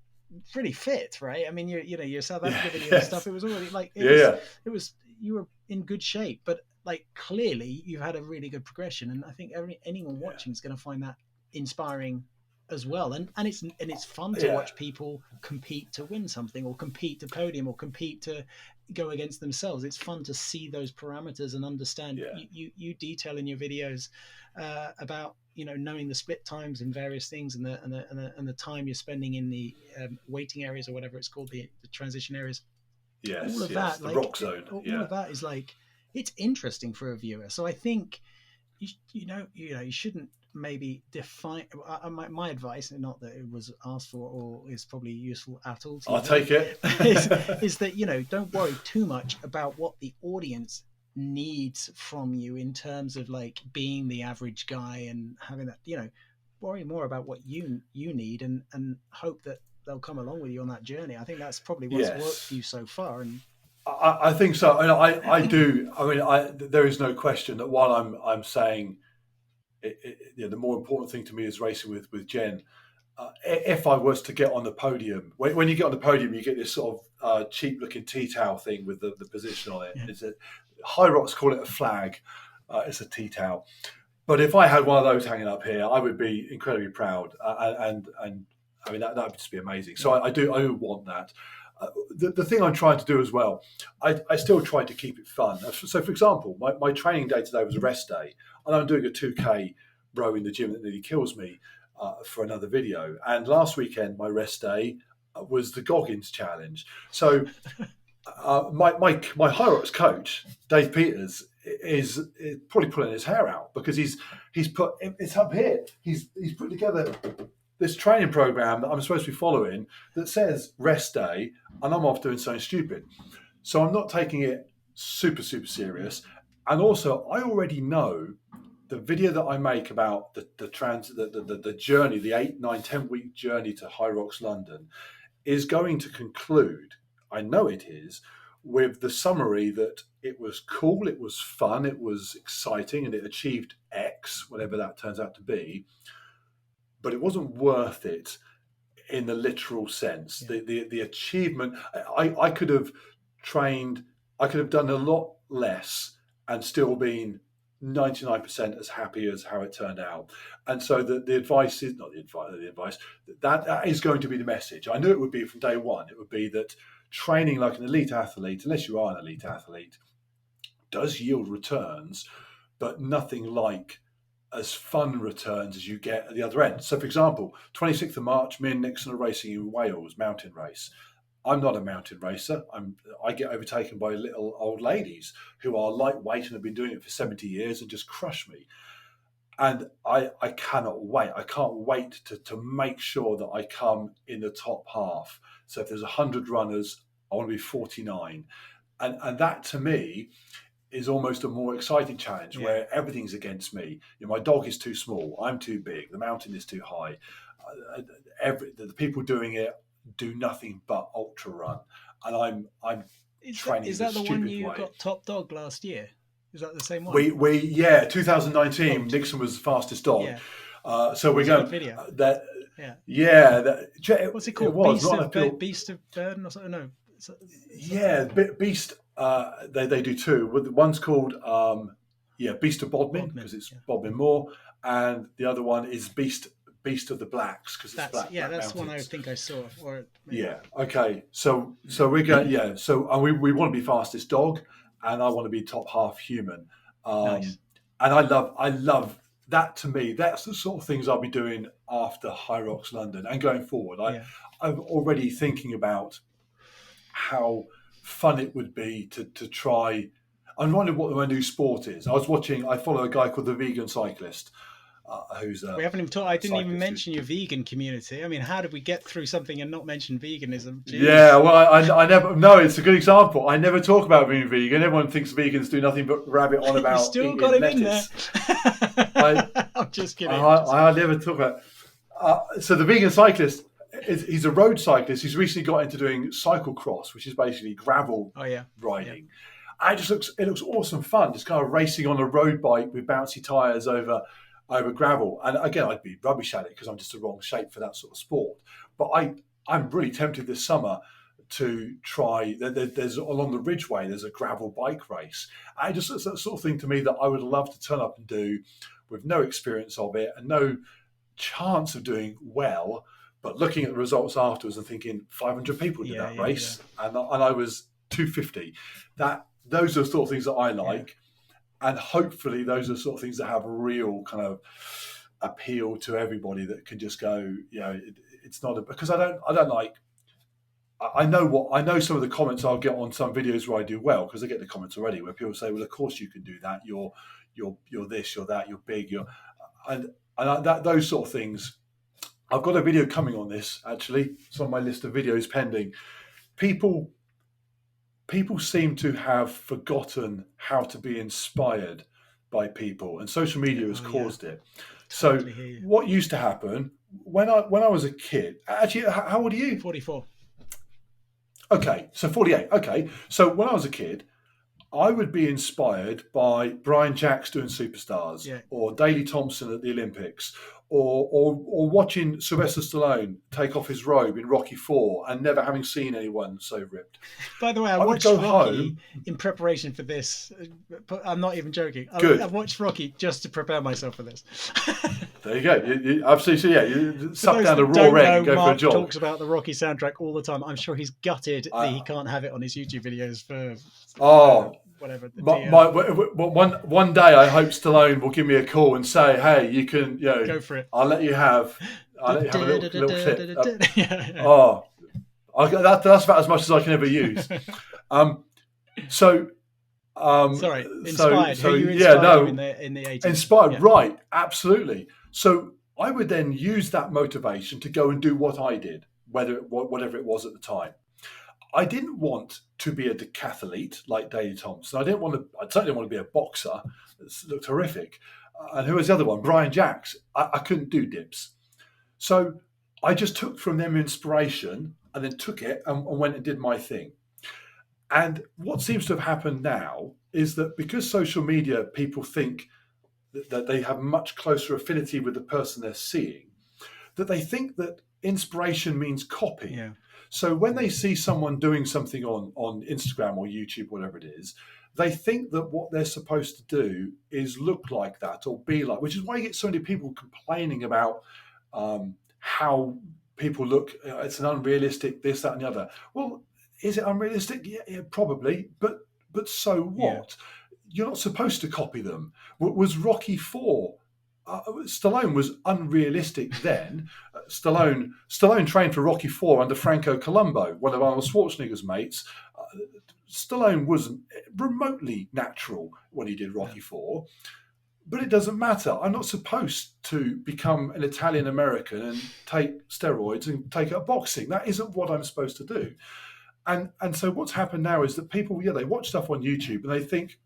pretty fit, right? I mean, your South Africa video and stuff, it was already like, it was, you were in good shape, but like clearly you've had a really good progression. And I think anyone watching is going to find that inspiring as well, and it's fun to watch people compete to win something, or compete to podium, or compete to go against themselves. It's fun to see those parameters and understand. You detail in your videos about knowing the split times and various things, and the time you're spending in the waiting areas, or whatever it's called, the transition areas. All of that, the rock zone. All of that is like, it's interesting for a viewer. So I think you shouldn't maybe define my advice, and not that it was asked for or is probably useful at all to you, I'll take it. is that don't worry too much about what the audience needs from you in terms of like being the average guy and having that, worry more about what you need, and hope that they'll come along with you on that journey. I think that's probably what's worked for you so far. And I think so. And I do. I mean, there is no question that while I'm saying the more important thing to me is racing with Jen. If I was to get on the podium, when you get on the podium, you get this sort of cheap looking tea towel thing with the position on it. Yeah. High Rocks call it a flag. It's a tea towel. But if I had one of those hanging up here, I would be incredibly proud. And I mean, that would just be amazing. So I want that. The thing I'm trying to do as well, I still try to keep it fun. So, for example, my training day today was a rest day, and I'm doing a 2K row in the gym that nearly kills me for another video. And last weekend, my rest day was the Goggins Challenge. So, my High Rocks coach, Dave Peters, is probably pulling his hair out, because he's put it's up here. He's put together this training program that I'm supposed to be following that says rest day, and I'm off doing something stupid. So I'm not taking it super, super serious. And also, I already know the video that I make about the journey, the 8, 9, 10 week journey to High Rocks London is going to conclude, I know it is, with the summary that it was cool, it was fun, it was exciting, and it achieved X, whatever that turns out to be, but it wasn't worth it in the literal sense. Yeah. The achievement, I could have trained, I could have done a lot less and still been 99% as happy as how it turned out. And so the advice is not the advice, that is going to be the message. I knew it would be from day one. It would be that training like an elite athlete, unless you are an elite athlete, does yield returns, but nothing like as fun returns as you get at the other end. So, for example, 26th of March, me and Nixon are racing in Wales, mountain race. I'm not a mountain racer. I get overtaken by little old ladies who are lightweight and have been doing it for 70 years and just crush me. And I cannot wait. I can't wait to make sure that I come in the top half. So if there's 100 runners, I want to be 49. And that to me is almost a more exciting challenge where everything's against me. My dog is too small. I'm too big. The mountain is too high. The people doing it do nothing but ultra run, and I'm training. Is that the one you got top dog last year? Is that the same one? 2019. Nixon was the fastest dog. Yeah. So we're going video. That. What's it called? It was Beast of Burden or something? No. Beast. They do two. One's called Beast of Bodmin because it's Bodmin Moor, and the other one is Beast of the Blacks because it's black. Yeah, black that's mountains. one I think I saw. Okay. So we're going. So and we want to be fastest dog, and I want to be top half human. Nice. And I love that. To me, that's the sort of things I'll be doing after High Rocks London and going forward. I'm already thinking about how fun it would be to try. I'm wondering what my new sport is. I follow a guy called the Vegan Cyclist. Who's we haven't even talked. I didn't even mention your vegan community. I mean, how did we get through something and not mention veganism? Jeez. Yeah, well, I never. No, it's a good example. I never talk about being vegan. Everyone thinks vegans do nothing but rabbit on about. You still got it in there. I'm just kidding. I never talk about. So the Vegan Cyclist, he's a road cyclist. He's recently got into doing cyclocross, which is basically gravel riding. And it looks awesome fun. Just kind of racing on a road bike with bouncy tires over gravel. And again, I'd be rubbish at it because I'm just the wrong shape for that sort of sport. But I'm really tempted this summer to try. There's along the Ridgeway, there's a gravel bike race. And it's that sort of thing to me that I would love to turn up and do with no experience of it and no chance of doing well. But looking at the results afterwards and thinking 500 people did that race, and I was 250. Those are the sort of things that I like. And hopefully those are the sort of things that have a real kind of appeal to everybody that can just go, it's not because I don't like, I know some of the comments I'll get on some videos where I do well, because I get the comments already where people say, well, of course you can do that. You're this, you're that, you're big. Those sort of things. I've got a video coming on this, actually. It's on my list of videos pending. People seem to have forgotten how to be inspired by people, and social media has caused it. Totally. So what used to happen when I was a kid, actually, how old are you? 44. Okay, so 48. Okay, so when I was a kid, I would be inspired by Brian Jacks doing Superstars, or Daley Thompson at the Olympics, or watching Sylvester Stallone take off his robe in Rocky IV and never having seen anyone so ripped. By the way, I watched Rocky in preparation for this. I'm not even joking. I've watched Rocky just to prepare myself for this. There you go. You absolutely, you suck down a raw egg and go for a jog. Mark talks about the Rocky soundtrack all the time. I'm sure he's gutted that he can't have it on his YouTube videos for whatever. One day I hope Stallone will give me a call and say, "Hey, you can, go for it. I'll let you have a little clip." That's about as much as I can ever use. Sorry, inspired. So you inspired in the 80s. Inspired, right? Absolutely. So I would then use that motivation to go and do what I did, whatever it was at the time. I didn't want to be a decathlete like Daley Thompson. I certainly didn't want to be a boxer. It looked horrific. And who was the other one? Brian Jacks. I couldn't do dips. So I just took from them inspiration and then took it and went and did my thing. And what seems to have happened now is that because social media, people think that they have much closer affinity with the person they're seeing, that they think that inspiration means copy. Yeah. So when they see someone doing something on Instagram or YouTube, whatever it is, they think that what they're supposed to do is look like that or be like, which is why you get so many people complaining about how people look. It's an unrealistic this, that, and the other. Well, is it unrealistic? Yeah, probably. But so what? Yeah. You're not supposed to copy them. Was Rocky IV? Stallone was unrealistic then. Stallone trained for Rocky IV under Franco Columbo, one of Arnold Schwarzenegger's mates. Stallone wasn't remotely natural when he did Rocky IV. But it doesn't matter. I'm not supposed to become an Italian American and take steroids and take up boxing. That isn't what I'm supposed to do. And so what's happened now is that people, they watch stuff on YouTube and they think,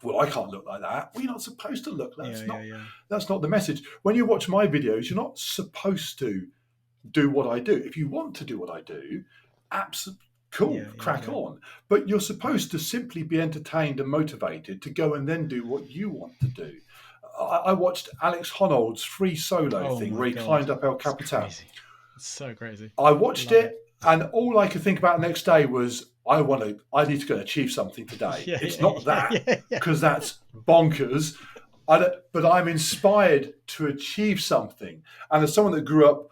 well, I can't look like that. Well, you're not supposed to look. That's not the message. When you watch my videos, you're not supposed to do what I do. If you want to do what I do, absolutely. Cool, crack on. But you're supposed to simply be entertained and motivated to go and then do what you want to do. I watched Alex Honnold's free solo thing where he climbed up El Capitan. It's so crazy. I watched it, and all I could think about the next day was, I need to go and achieve something today. It's not that, because that's bonkers. But I'm inspired to achieve something. And as someone that grew up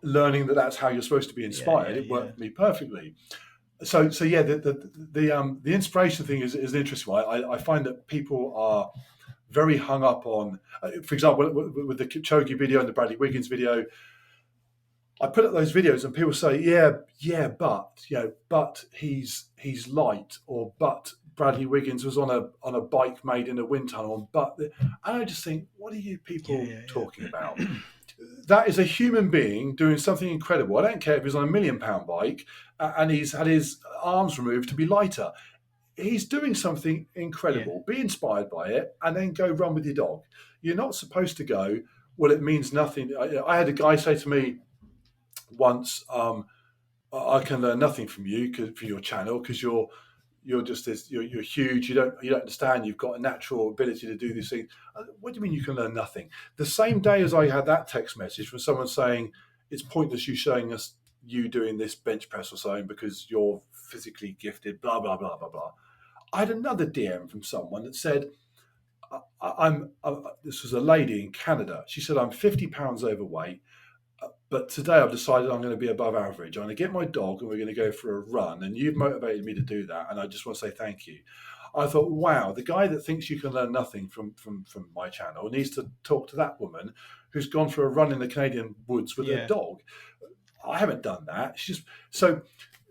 learning that that's how you're supposed to be inspired, it worked for me perfectly. So yeah, the inspiration thing is an interesting one. I find that people are very hung up on, for example, with the Kipchoge video and the Bradley Wiggins video. I put up those videos and people say, but he's light, or but Bradley Wiggins was on a bike made in a wind tunnel, and I just think, what are you people talking about? That is a human being doing something incredible. I don't care if he's on £1 million bike and he's had his arms removed to be lighter. He's doing something incredible. Be inspired by it and then go run with your dog. You're not supposed to go, well, it means nothing. I had a guy say to me once, I can learn nothing from you, for your channel, because you're huge. You don't understand. You've got a natural ability to do these things. What do you mean you can learn nothing? The same day as I had that text message from someone saying it's pointless you showing us you doing this bench press or something because you're physically gifted, blah blah blah blah blah. I had another DM from someone that said, this was a lady in Canada. She said, I'm 50 pounds overweight. But today I've decided I'm going to be above average. I'm going to get my dog and we're going to go for a run. And you've motivated me to do that. And I just want to say thank you. I thought, wow, the guy that thinks you can learn nothing from my channel needs to talk to that woman who's gone for a run in the Canadian woods with her dog. I haven't done that. She's just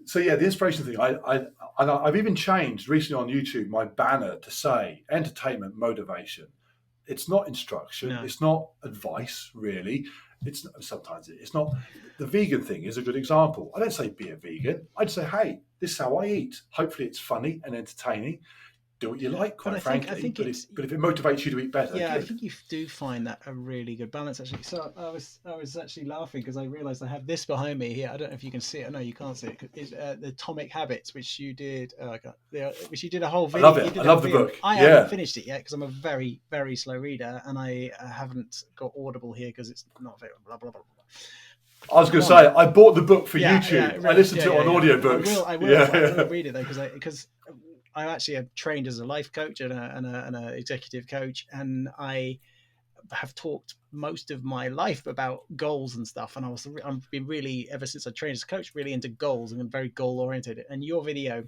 so yeah, the inspiration thing. I've even changed recently on YouTube my banner to say entertainment motivation. It's not instruction. No. It's not advice, really. Sometimes it's not. The vegan thing is a good example. I don't say be a vegan. I'd say, hey, this is how I eat. Hopefully it's funny and entertaining. Do what you like, quite frankly. But if it motivates you to eat better, I think you do find that a really good balance, actually. So I was actually laughing because I realised I have this behind me here. I don't know if you can see it. No, you can't see it. It's the Atomic Habits, which you did. Which you did a whole video. I love it. I love the book. I haven't finished it yet because I'm a very, very slow reader, and I haven't got Audible here because it's not available. Blah blah blah blah. I was going to say, I bought the book for YouTube. Really, I listened to it on audiobooks. I will read it though because I actually am trained as a life coach and an executive coach, and I have talked most of my life about goals and stuff. And I've been really, ever since I trained as a coach, really into goals and very goal oriented. And your video,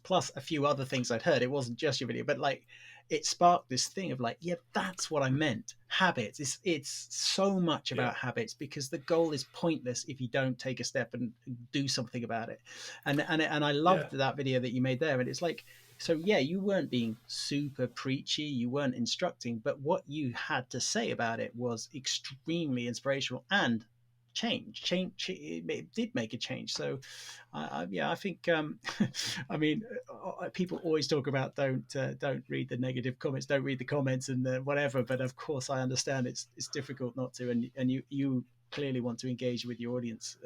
plus a few other things I'd heard, it wasn't just your video, but like it sparked this thing of like, yeah, that's what I meant. Habits. It's so much about habits, because the goal is pointless if you don't take a step and do something about it. And I loved that video that you made there. And it's like, so yeah, you weren't being super preachy, you weren't instructing, but what you had to say about it was extremely inspirational and it did make a change. So I think I mean, people always talk about don't read the negative comments, don't read the comments and whatever, but of course I understand it's difficult not to, and you clearly want to engage with your audience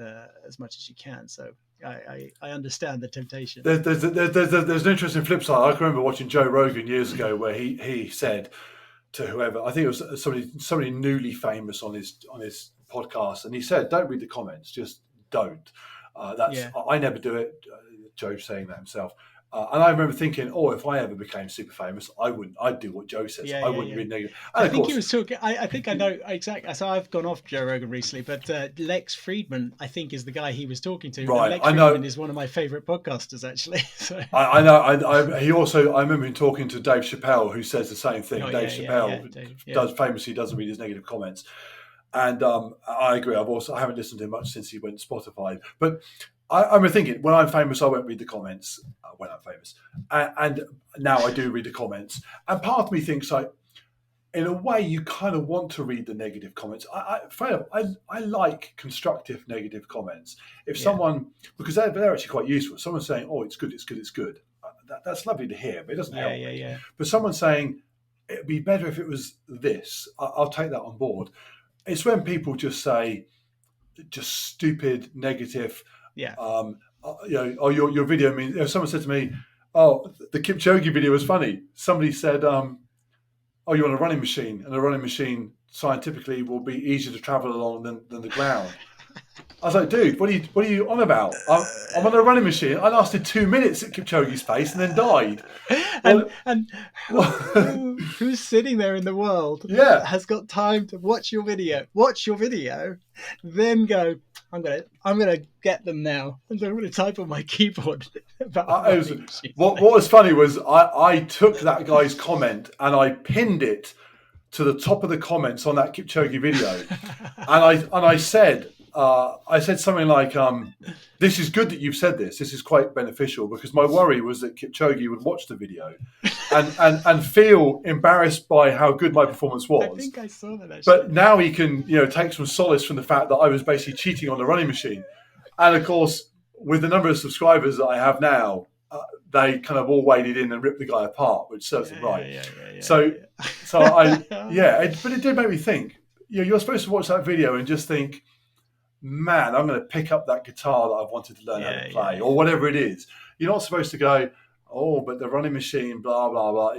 as much as you can, so I understand the temptation. There's an interesting flip side. I can remember watching Joe Rogan years ago where he said to whoever, I think it was somebody newly famous on his podcast, and he said, "Don't read the comments, just don't." Yeah. I never do it. Joe saying that himself, and I remember thinking, "Oh, if I ever became super famous, I wouldn't. I'd do what Joe says. I wouldn't read negative." And I of think course, he was talking. I think I know exactly. So I've gone off Joe Rogan recently, but Lex Friedman, I think, is the guy he was talking to. right? And Lex I know. Friedman is one of my favorite podcasters, actually. So. I know. He also. I remember him talking to Dave Chappelle, who says the same thing. Oh, Dave Chappelle doesn't read his negative comments, and I agree. I haven't listened to him much since he went Spotify, but I remember thinking, when I'm famous, I won't read the comments. When I'm famous, and now I do read the comments, and part of me thinks like, in a way, you kind of want to read the negative comments. I like constructive negative comments. If someone, because they're actually quite useful. Someone saying, "Oh, it's good, it's good, it's good." That's lovely to hear, but it doesn't help me. Yeah. But someone saying, "It'd be better if it was this," I'll take that on board. It's when people just say, just stupid, negative. Yeah. Oh, your video means. Someone said to me, "Oh, the Kipchoge video was funny." Somebody said, "Oh, you're on a running machine, and a running machine scientifically will be easier to travel along than the ground." I was like, "Dude, what are you on about? I'm on a running machine. I lasted 2 minutes at Kipchoge's pace and then died." And who's sitting there in the world has got time to watch your video, then go, I'm gonna get them now, and I'm gonna type on my keyboard about what was funny was I took that guy's comment and I pinned it to the top of the comments on that Kipchoge video, and I said something like, "This is good that you've said this. This is quite beneficial, because my worry was that Kipchoge would watch the video and feel embarrassed by how good my performance was." I think I saw that actually. But now he can, take some solace from the fact that I was basically cheating on the running machine. And of course, with the number of subscribers that I have now, they kind of all waded in and ripped the guy apart, which serves him right. But it did make me think. You're supposed to watch that video and just think, "Man, I'm going to pick up that guitar that I've wanted to learn how to play," or whatever it is. You're not supposed to go, "Oh, but the running machine, blah blah blah."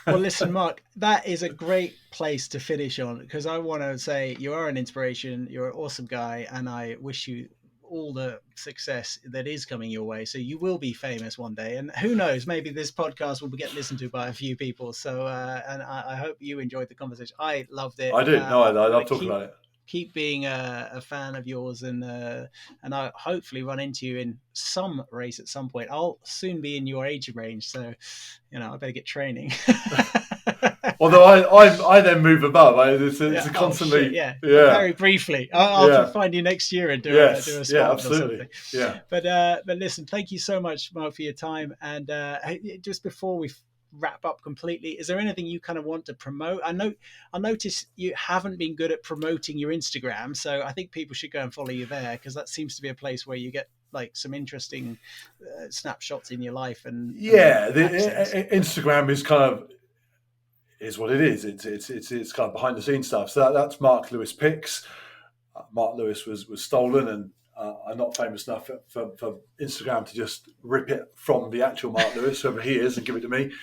Well, listen, Mark, that is a great place to finish on, because I want to say you are an inspiration. You're an awesome guy, and I wish you all the success that is coming your way. So you will be famous one day, and who knows, maybe this podcast will get listened to by a few people. So, and I hope you enjoyed the conversation. I loved it. I did. I love talking about it. Keep being a fan of yours, and I hopefully run into you in some race at some point. I'll soon be in your age range, so I better get training. Although I then move above. It's a constantly very briefly. I'll find you next year and do a spot absolutely. or something. But listen, thank you so much, Mark, for your time. And just before we wrap up completely, is there anything you kind of want to promote? I notice you haven't been good at promoting your Instagram, so I think people should go and follow you there, because that seems to be a place where you get like some interesting snapshots in your life. And Instagram is what it is. It's kind of behind the scenes stuff. So that's Mark Lewis Pics. Mark Lewis was stolen, and I'm not famous enough for Instagram to just rip it from the actual Mark Lewis, whoever he is, and give it to me.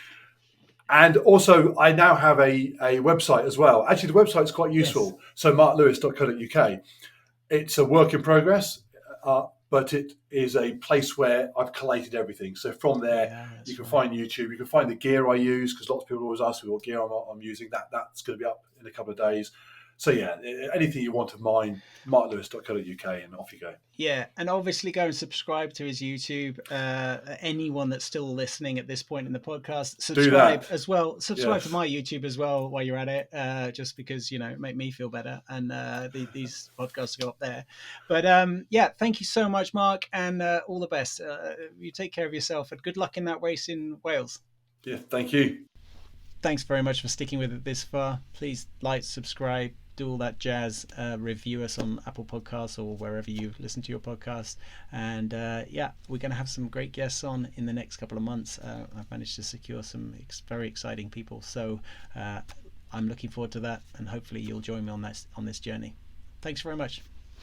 And also, I now have a website as well. Actually, the website's quite useful. Yes. So marklewis.co.uk. It's a work in progress, but it is a place where I've collated everything. So from there, you can find YouTube. You can find the gear I use, because lots of people always ask me what gear I'm using. That's going to be up in a couple of days. So anything you want of mine, marklewis.co.uk, and off you go. Yeah, and obviously go and subscribe to his YouTube. Anyone that's still listening at this point in the podcast, subscribe as well. Subscribe to my YouTube as well while you're at it, just because, make me feel better, and these podcasts go up there. But thank you so much, Mark, and all the best. You take care of yourself, and good luck in that race in Wales. Yeah, thank you. Thanks very much for sticking with it this far. Please like, subscribe, do all that jazz. Review us on Apple Podcasts or wherever you listen to your podcast. And yeah, we're going to have some great guests on in the next couple of months. I've managed to secure some very exciting people, so I'm looking forward to that, and hopefully you'll join me on this journey. Thanks very much.